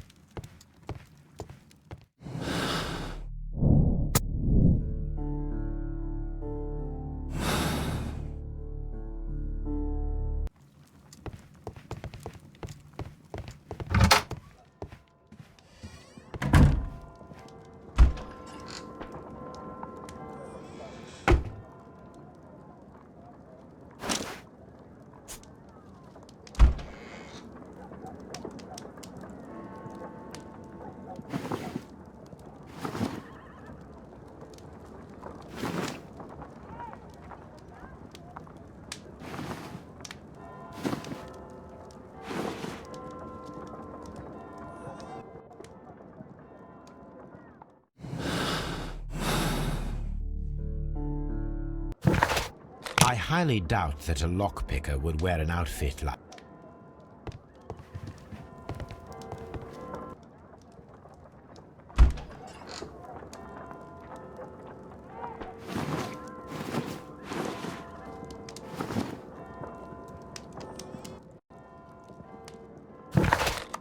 I highly doubt that a lockpicker would wear an outfit like...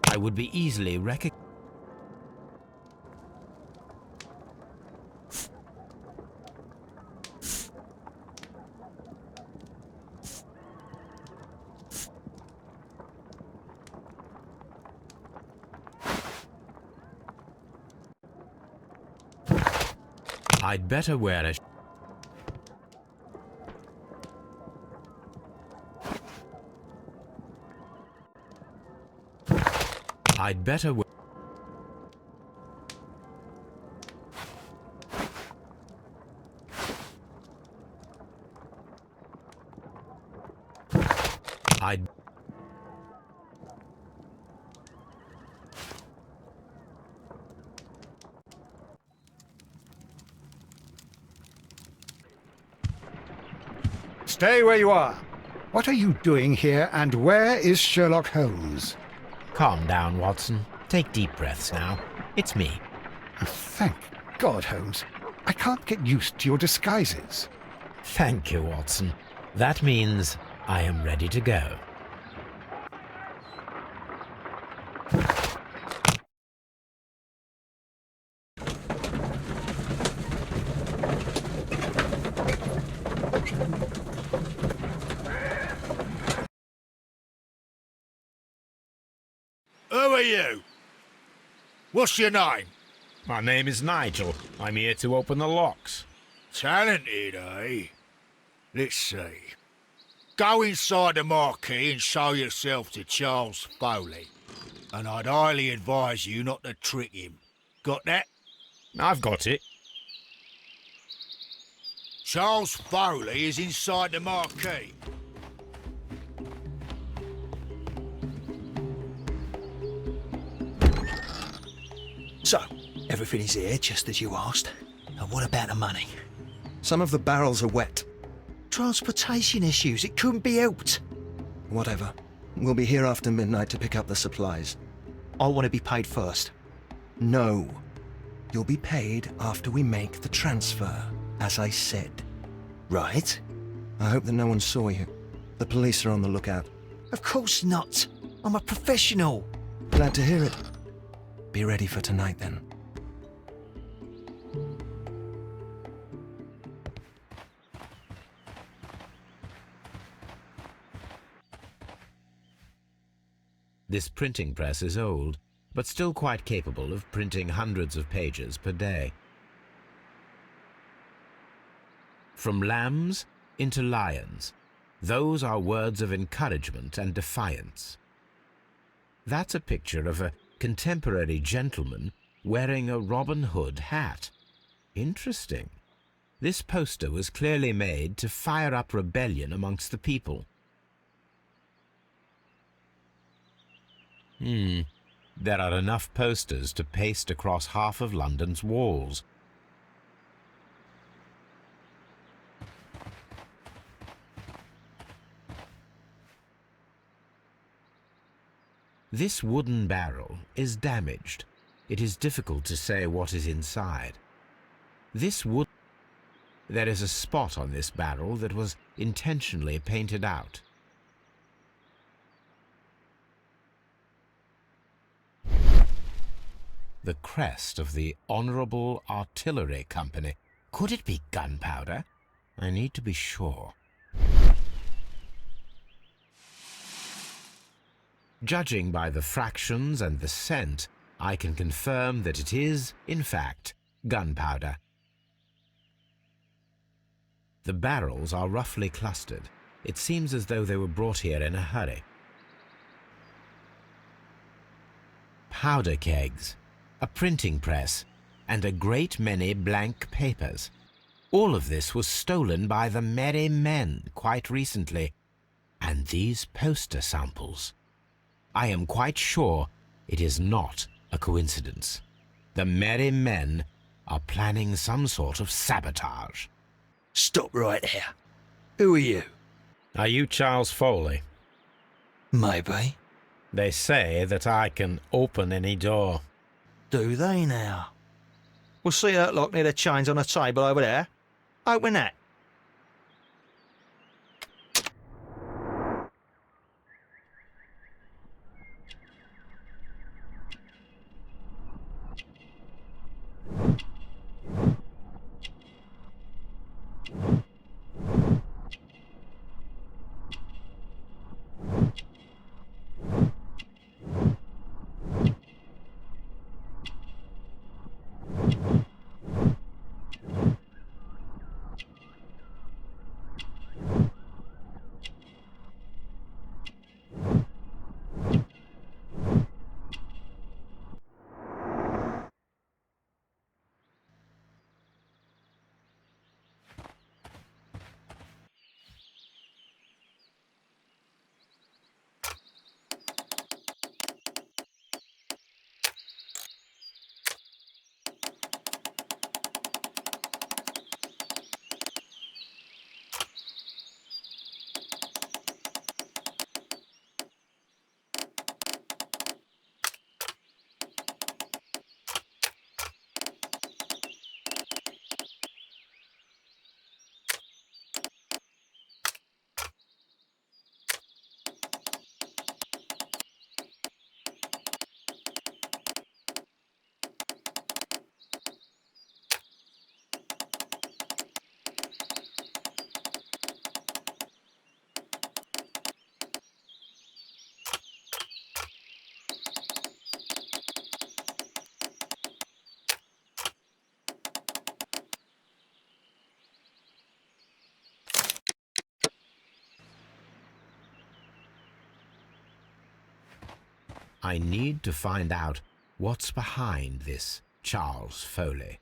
I would be easily recognized. I'd better wear a... I'd better wear... I'd... Stay where you are. What are you doing here, and where is Sherlock Holmes? Calm down, Watson. Take deep breaths now. It's me. Thank God, Holmes. I can't get used to your disguises. Thank you, Watson. That means I am ready to go. Who are you? What's your name? My name is Nigel. I'm here to open the locks. Talented, eh? Let's see. Go inside the marquee and show yourself to Charles Foley. And I'd highly advise you not to trick him. Got that? I've got it. Charles Foley is inside the marquee. So, everything is here, just as you asked. And what about the money? Some of the barrels are wet. Transportation issues, it couldn't be helped. Whatever. We'll be here after midnight to pick up the supplies. I want to be paid first. No. You'll be paid after we make the transfer, as I said. Right? I hope that no one saw you. The police are on the lookout. Of course not. I'm a professional. Glad to hear it. Be ready for tonight, then. This printing press is old, but still quite capable of printing hundreds of pages per day. From lambs into lions, those are words of encouragement and defiance. That's a picture of a contemporary gentleman wearing a Robin Hood hat. Interesting. This poster was clearly made to fire up rebellion amongst the people. There are enough posters to paste across half of London's walls. This wooden barrel is damaged. It is difficult to say what is inside. There is a spot on this barrel that was intentionally painted out. The crest of the Honourable Artillery Company. Could it be gunpowder? I need to be sure. Judging by the fractions and the scent, I can confirm that it is, in fact, gunpowder. The barrels are roughly clustered. It seems as though they were brought here in a hurry. Powder kegs, a printing press, and a great many blank papers. All of this was stolen by the Merry Men quite recently. And these poster samples. I am quite sure it is not a coincidence. The Merry Men are planning some sort of sabotage. Stop right there. Who are you? Are you Charles Foley? Maybe. They say that I can open any door. Do they now? We'll see that lock near the chains on the table over there. Open that. I need to find out what's behind this Charles Foley.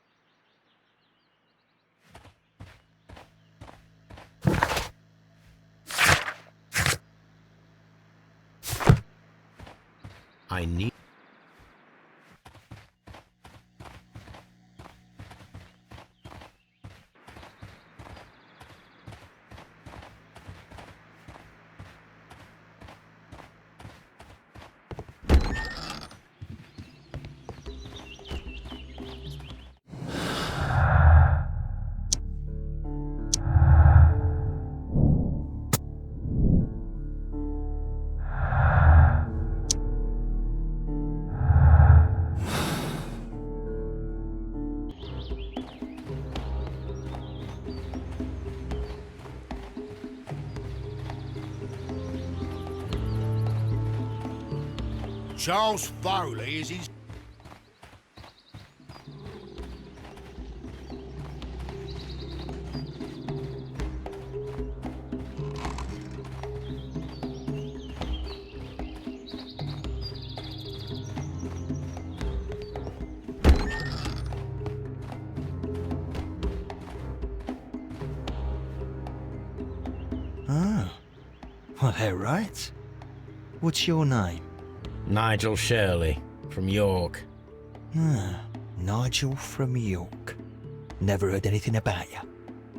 I need... Charles Foley is in... Oh. Well, they're right. What's your name? Nigel Shirley, from York. Ah, Nigel from York. Never heard anything about you.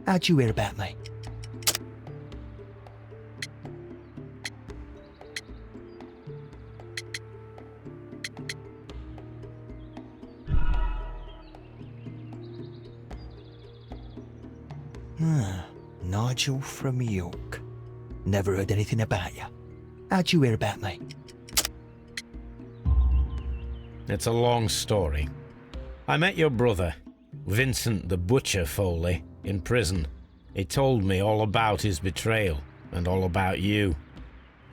How'd you hear about me? Ah, Nigel from York. Never heard anything about you. How'd you hear about me? It's a long story. I met your brother, Vincent the Butcher Foley, in prison. He told me all about his betrayal and all about you.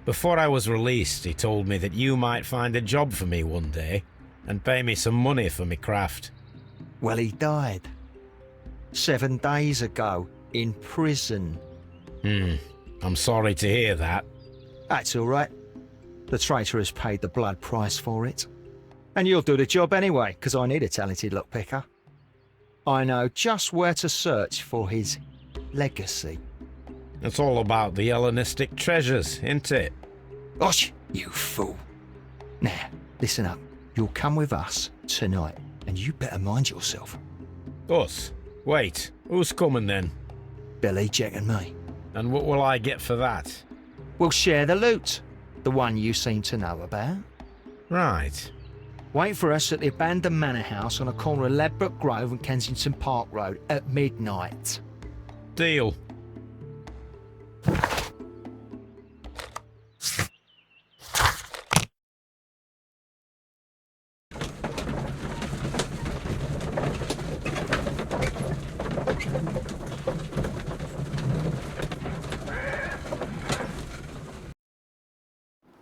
Before I was released, he told me that you might find a job for me one day and pay me some money for me craft. Well, he died. 7 days ago, in prison. I'm sorry to hear that. That's all right. The traitor has paid the blood price for it. And you'll do the job anyway, because I need a talented lockpicker. I know just where to search for his legacy. It's all about the Hellenistic treasures, isn't it? Osh, you fool. Now, listen up. You'll come with us tonight, and you better mind yourself. Us? Wait, who's coming then? Billy, Jack and me. And what will I get for that? We'll share the loot, the one you seem to know about. Right. Wait for us at the abandoned manor house on the corner of Ladbroke Grove and Kensington Park Road at midnight. Deal.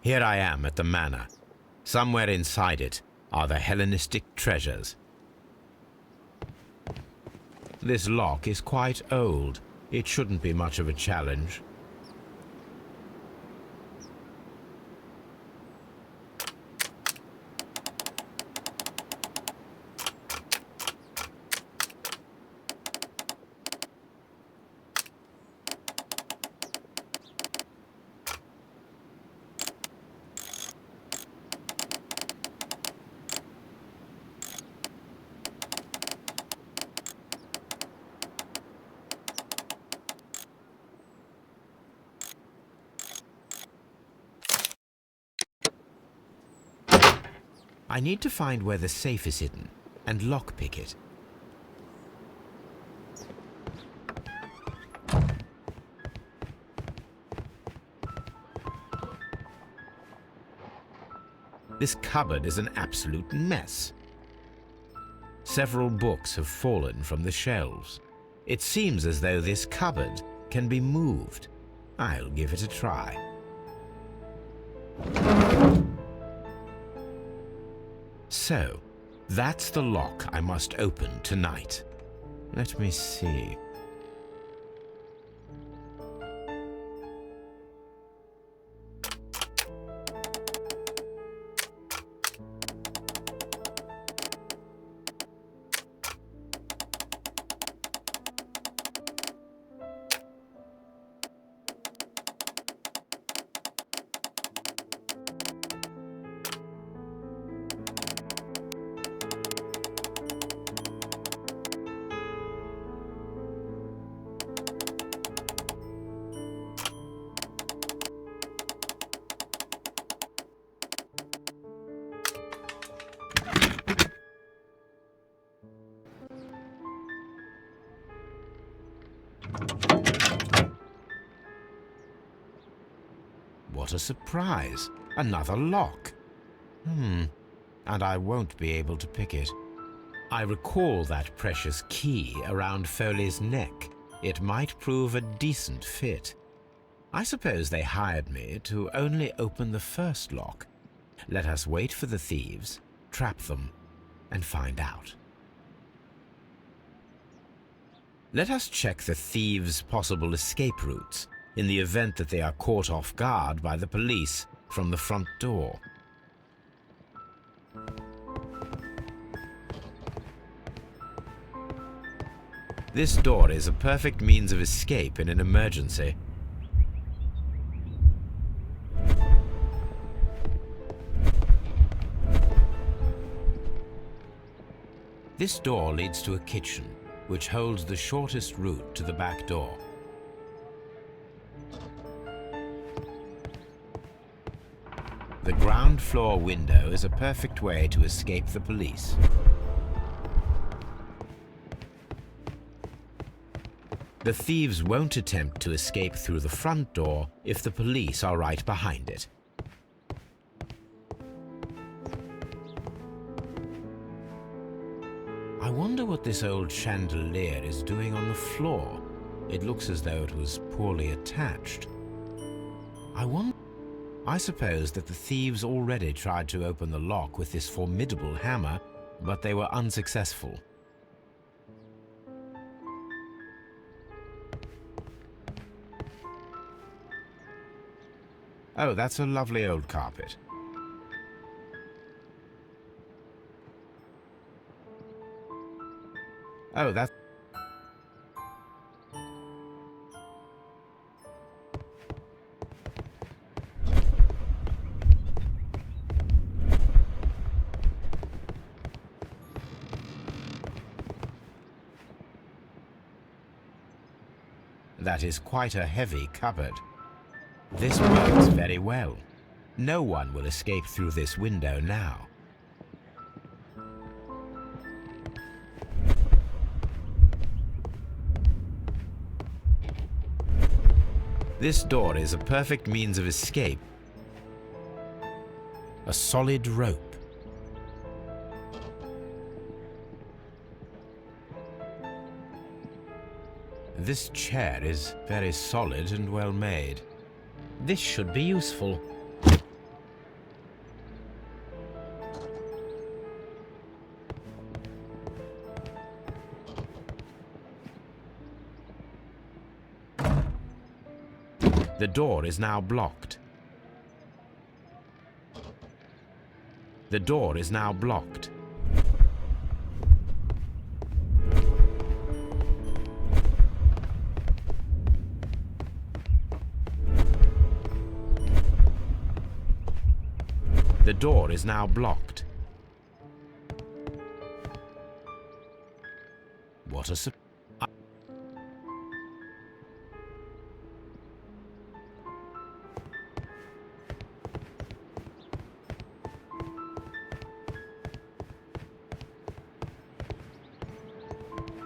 Here I am at the manor. Somewhere inside it are the Hellenistic treasures. This lock is quite old. It shouldn't be much of a challenge. I need to find where the safe is hidden and lockpick it. This cupboard is an absolute mess. Several books have fallen from the shelves. It seems as though this cupboard can be moved. I'll give it a try. So, that's the lock I must open tonight. Let me see. What a surprise! Another lock. And I won't be able to pick it. I recall that precious key around Foley's neck. It might prove a decent fit. I suppose they hired me to only open the first lock. Let us wait for the thieves, trap them, and find out. Let us check the thieves' possible escape routes in the event that they are caught off guard by the police from the front door. This door is a perfect means of escape in an emergency. This door leads to a kitchen, which holds the shortest route to the back door. The ground floor window is a perfect way to escape the police. The thieves won't attempt to escape through the front door if the police are right behind it. I wonder what this old chandelier is doing on the floor. It looks as though it was poorly attached. I suppose that the thieves already tried to open the lock with this formidable hammer, but they were unsuccessful. Oh, that's a lovely old carpet. Oh, that's... That is quite a heavy cupboard. This works very well. No one will escape through this window now. This door is a perfect means of escape. A solid rope. This chair is very solid and well made. This should be useful. The door is now blocked. The door is now blocked. The door is now blocked. What a surprise.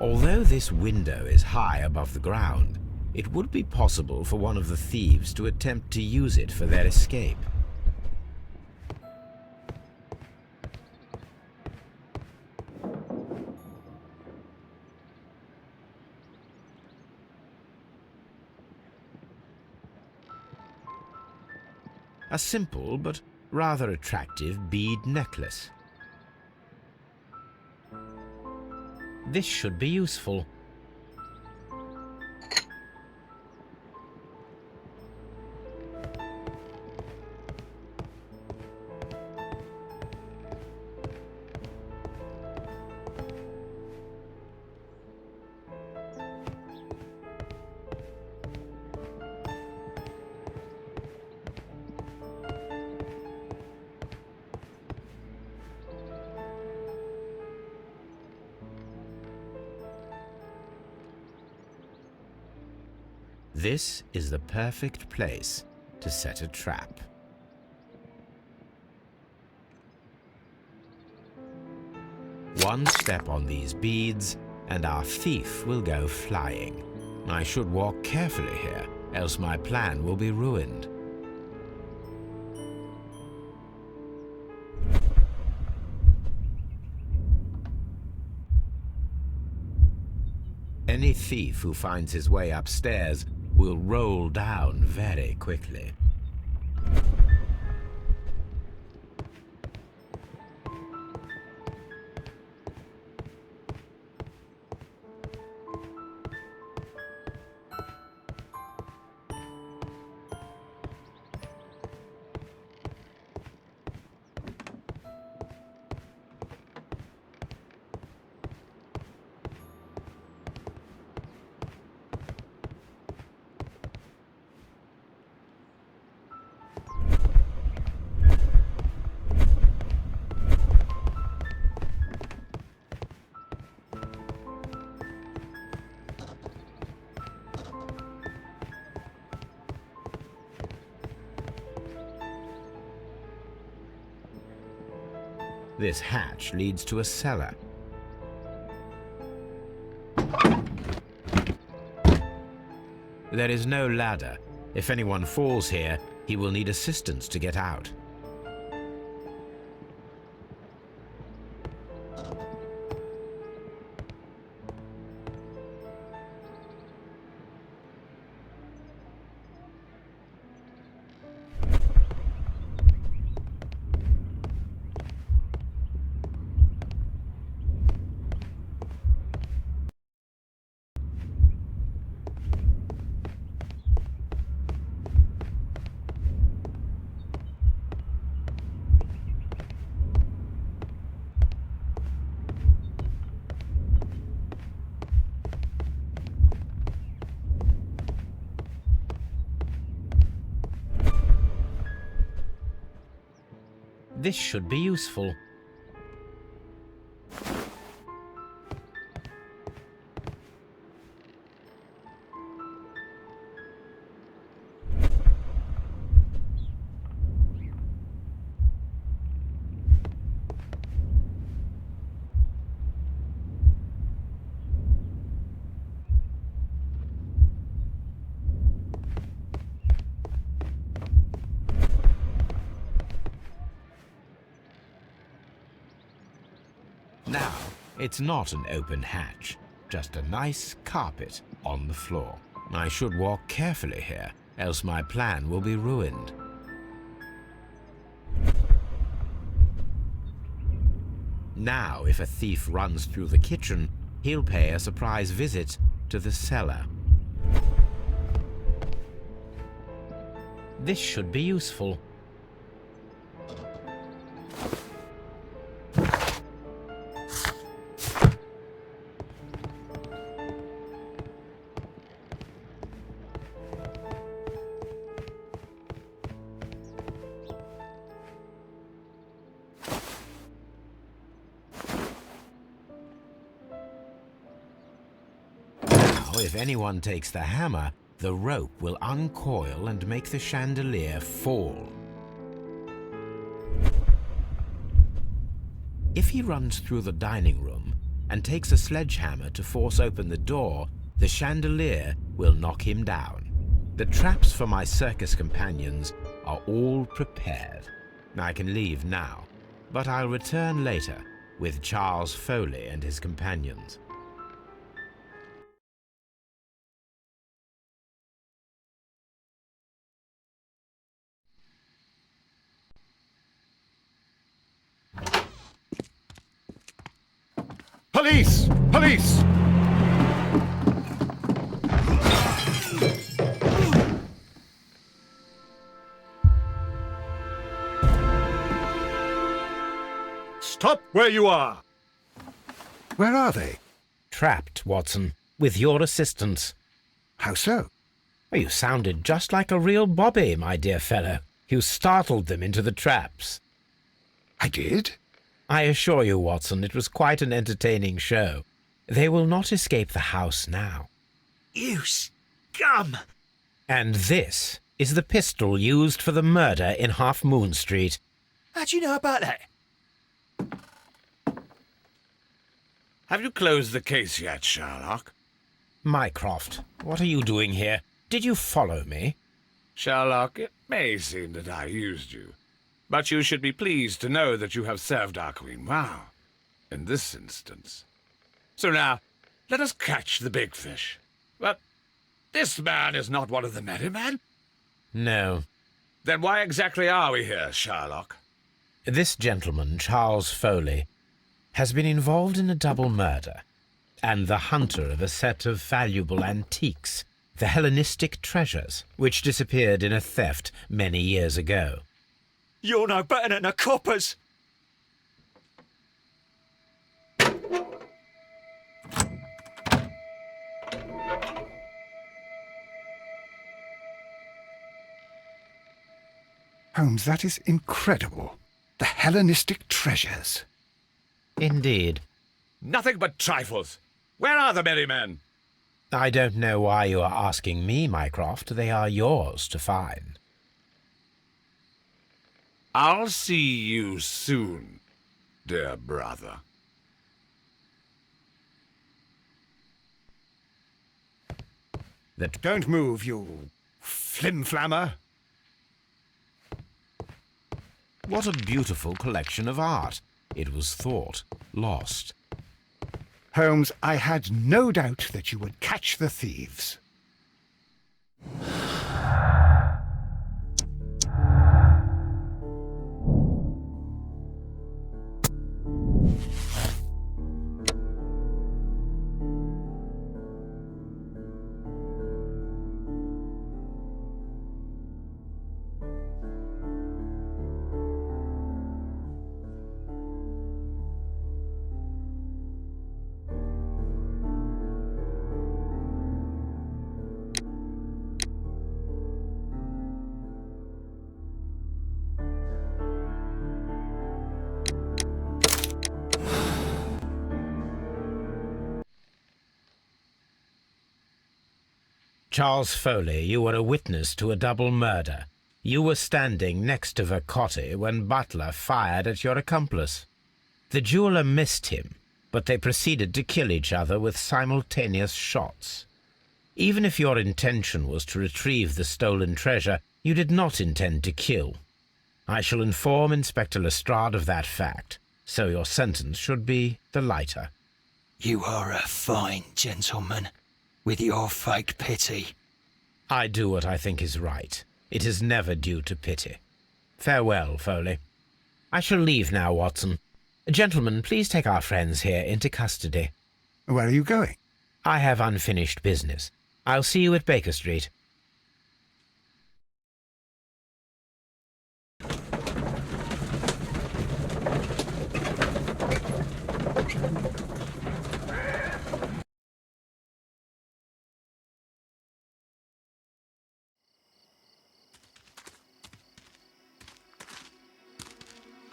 Although this window is high above the ground, it would be possible for one of the thieves to attempt to use it for their escape. A simple but rather attractive bead necklace. This should be useful. This is the perfect place to set a trap. One step on these beads and our thief will go flying. I should walk carefully here, else my plan will be ruined. Any thief who finds his way upstairs will roll down very quickly. This hatch leads to a cellar. There is no ladder. If anyone falls here, he will need assistance to get out. This should be useful. Now, it's not an open hatch, just a nice carpet on the floor. I should walk carefully here, else my plan will be ruined. Now, if a thief runs through the kitchen, he'll pay a surprise visit to the cellar. This should be useful. If anyone takes the hammer, the rope will uncoil and make the chandelier fall. If he runs through the dining room and takes a sledgehammer to force open the door, the chandelier will knock him down. The traps for my circus companions are all prepared. I can leave now, but I'll return later with Charles Foley and his companions. Police! Police! Stop where you are! Where are they? Trapped, Watson, with your assistance. How so? You sounded just like a real bobby, my dear fellow. You startled them into the traps. I did? I assure you, Watson, it was quite an entertaining show. They will not escape the house now. You scum! And this is the pistol used for the murder in Half Moon Street. How'd you know about that? Have you closed the case yet, Sherlock? Mycroft, what are you doing here? Did you follow me? Sherlock, it may seem that I used you, but you should be pleased to know that you have served our Queen well, in this instance. So now, let us catch the big fish. But this man is not one of the merry men? No. Then why exactly are we here, Sherlock? This gentleman, Charles Foley, has been involved in a double murder, and the hunter of a set of valuable antiques, the Hellenistic treasures, which disappeared in a theft many years ago. You're no better than the coppers! Holmes, that is incredible. The Hellenistic treasures. Indeed. Nothing but trifles. Where are the merry men? I don't know why you are asking me, Mycroft. They are yours to find. I'll see you soon, dear brother. Don't move, you flim-flammer. What a beautiful collection of art. It was thought lost. Holmes, I had no doubt that you would catch the thieves. Charles Foley, you were a witness to a double murder. You were standing next to Vercotti when Butler fired at your accomplice. The jeweller missed him, but they proceeded to kill each other with simultaneous shots. Even if your intention was to retrieve the stolen treasure, you did not intend to kill. I shall inform Inspector Lestrade of that fact, so your sentence should be the lighter. You are a fine gentleman, with your fake pity. I do what I think is right. It is never due to pity. Farewell, Foley. I shall leave now, Watson. Gentlemen, please take our friends here into custody. Where are you going? I have unfinished business. I'll see you at Baker Street.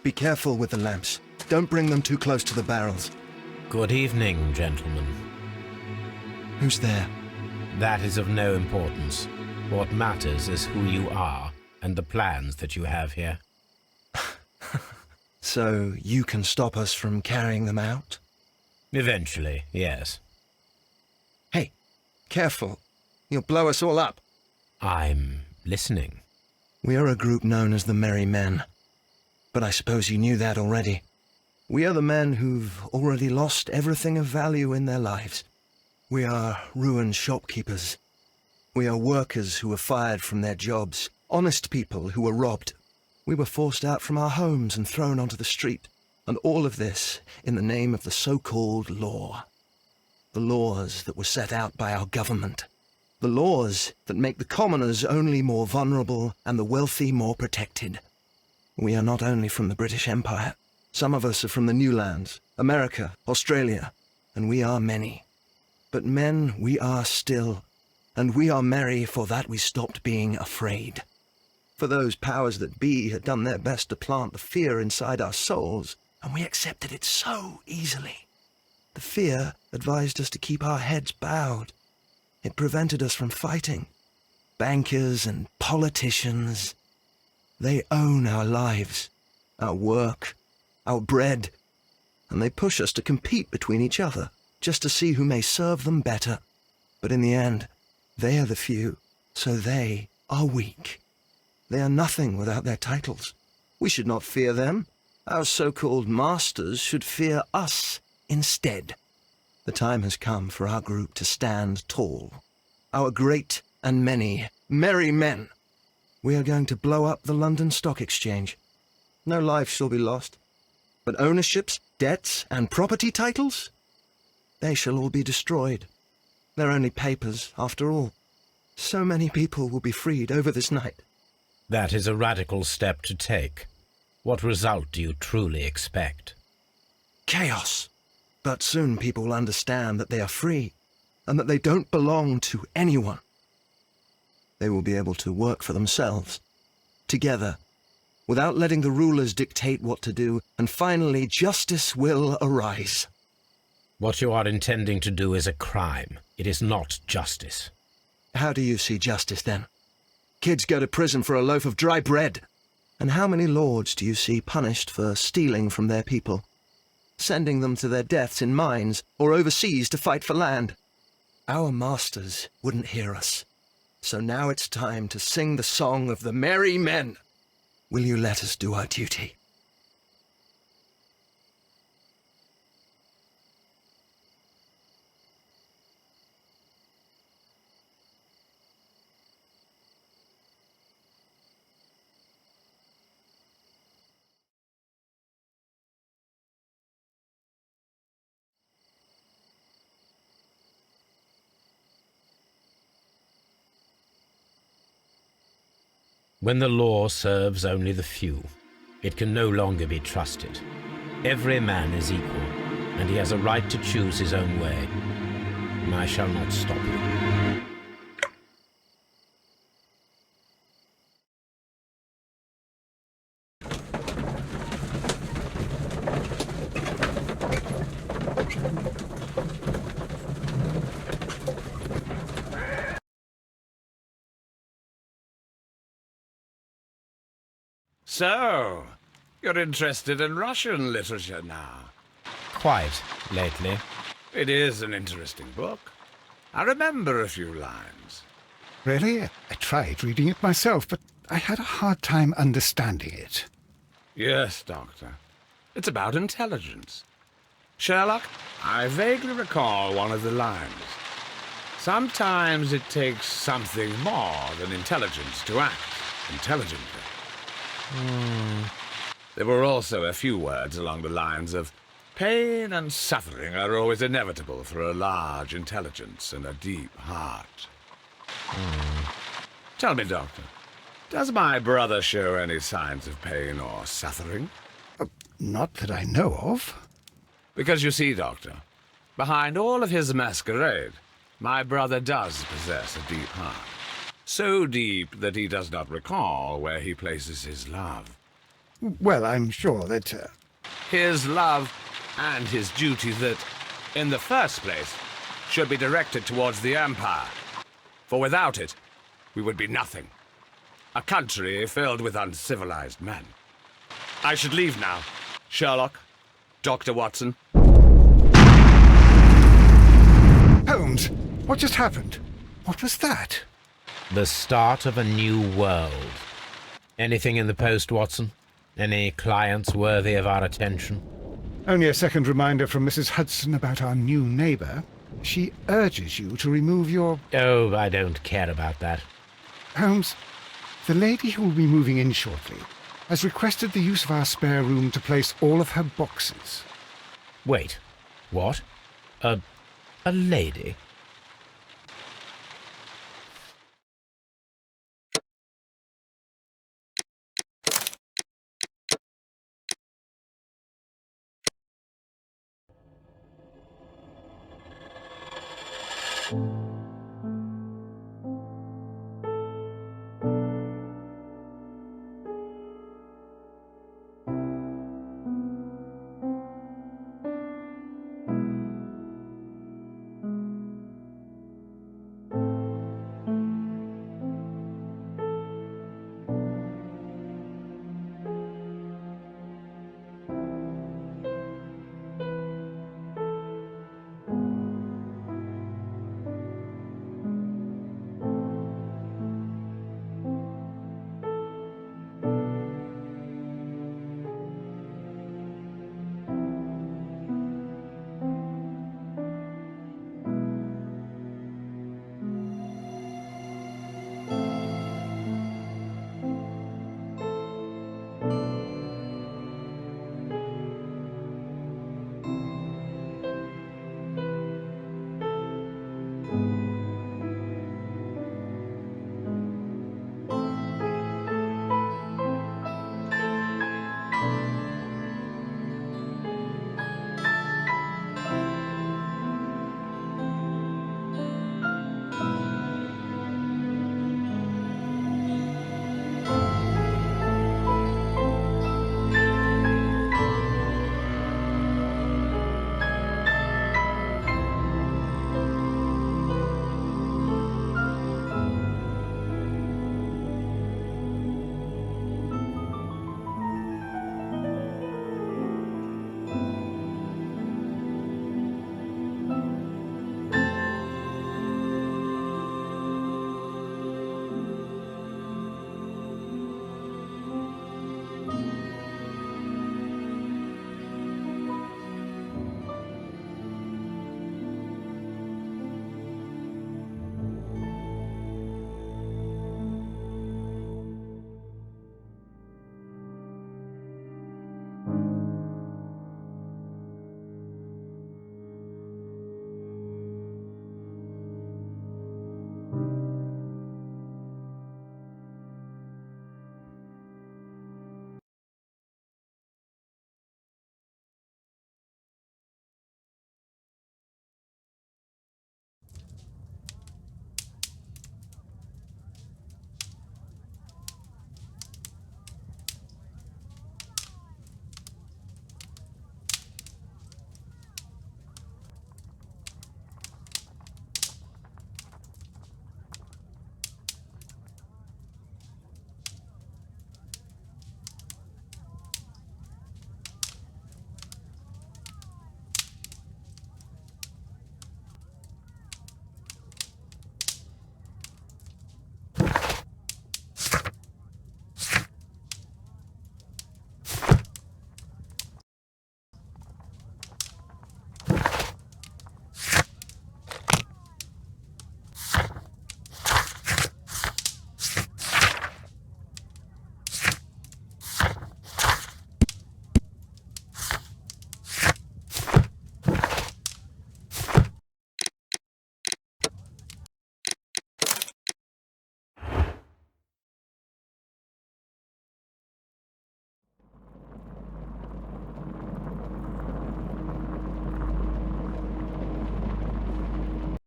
Be careful with the lamps. Don't bring them too close to the barrels. Good evening, gentlemen. Who's there? That is of no importance. What matters is who you are and the plans that you have here. So you can stop us from carrying them out? Eventually, yes. Hey, careful. You'll blow us all up. I'm listening. We are a group known as the Merry Men. But I suppose you knew that already. We are the men who've already lost everything of value in their lives. We are ruined shopkeepers. We are workers who were fired from their jobs, honest people who were robbed. We were forced out from our homes and thrown onto the street, and all of this in the name of the so-called law. The laws that were set out by our government. The laws that make the commoners only more vulnerable and the wealthy more protected. We are not only from the British Empire. Some of us are from the New Lands, America, Australia, and we are many. But men we are still, and we are merry for that we stopped being afraid. For those powers that be had done their best to plant the fear inside our souls, and we accepted it so easily. The fear advised us to keep our heads bowed. It prevented us from fighting. Bankers and politicians, they own our lives, our work, our bread, and they push us to compete between each other, just to see who may serve them better. But in the end, they are the few, so they are weak. They are nothing without their titles. We should not fear them. Our so-called masters should fear us instead. The time has come for our group to stand tall. Our great and many merry men. We are going to blow up the London Stock Exchange. No life shall be lost. But ownerships, debts, and property titles? They shall all be destroyed. They're only papers, after all. So many people will be freed over this night. That is a radical step to take. What result do you truly expect? Chaos. But soon people will understand that they are free, and that they don't belong to anyone. They will be able to work for themselves, together, without letting the rulers dictate what to do, and finally justice will arise. What you are intending to do is a crime. It is not justice. How do you see justice, then? Kids go to prison for a loaf of dry bread. And how many lords do you see punished for stealing from their people, sending them to their deaths in mines or overseas to fight for land? Our masters wouldn't hear us. So now it's time to sing the song of the merry men. Will you let us do our duty? When the law serves only the few, it can no longer be trusted. Every man is equal, and he has a right to choose his own way. And I shall not stop you. So, you're interested in Russian literature now? Quite, lately. It is an interesting book. I remember a few lines. Really? I tried reading it myself, but I had a hard time understanding it. Yes, Doctor. It's about intelligence. Sherlock, I vaguely recall one of the lines. Sometimes it takes something more than intelligence to act intelligently. There were also a few words along the lines of, pain and suffering are always inevitable for a large intelligence and a deep heart. Tell me, Doctor, does my brother show any signs of pain or suffering? Not that I know of. Because you see, Doctor, behind all of his masquerade, my brother does possess a deep heart. So deep that he does not recall where he places his love. Well, I'm sure that... His love and his duty that, in the first place, should be directed towards the Empire. For without it, we would be nothing. A country filled with uncivilized men. I should leave now. Sherlock, Dr. Watson. Holmes, what just happened? What was that? The start of a new world. Anything in the post, Watson? Any clients worthy of our attention? Only a second reminder from Mrs. Hudson about our new neighbour. She urges you to remove your... Oh, I don't care about that. Holmes, the lady who will be moving in shortly has requested the use of our spare room to place all of her boxes. Wait, what? A lady?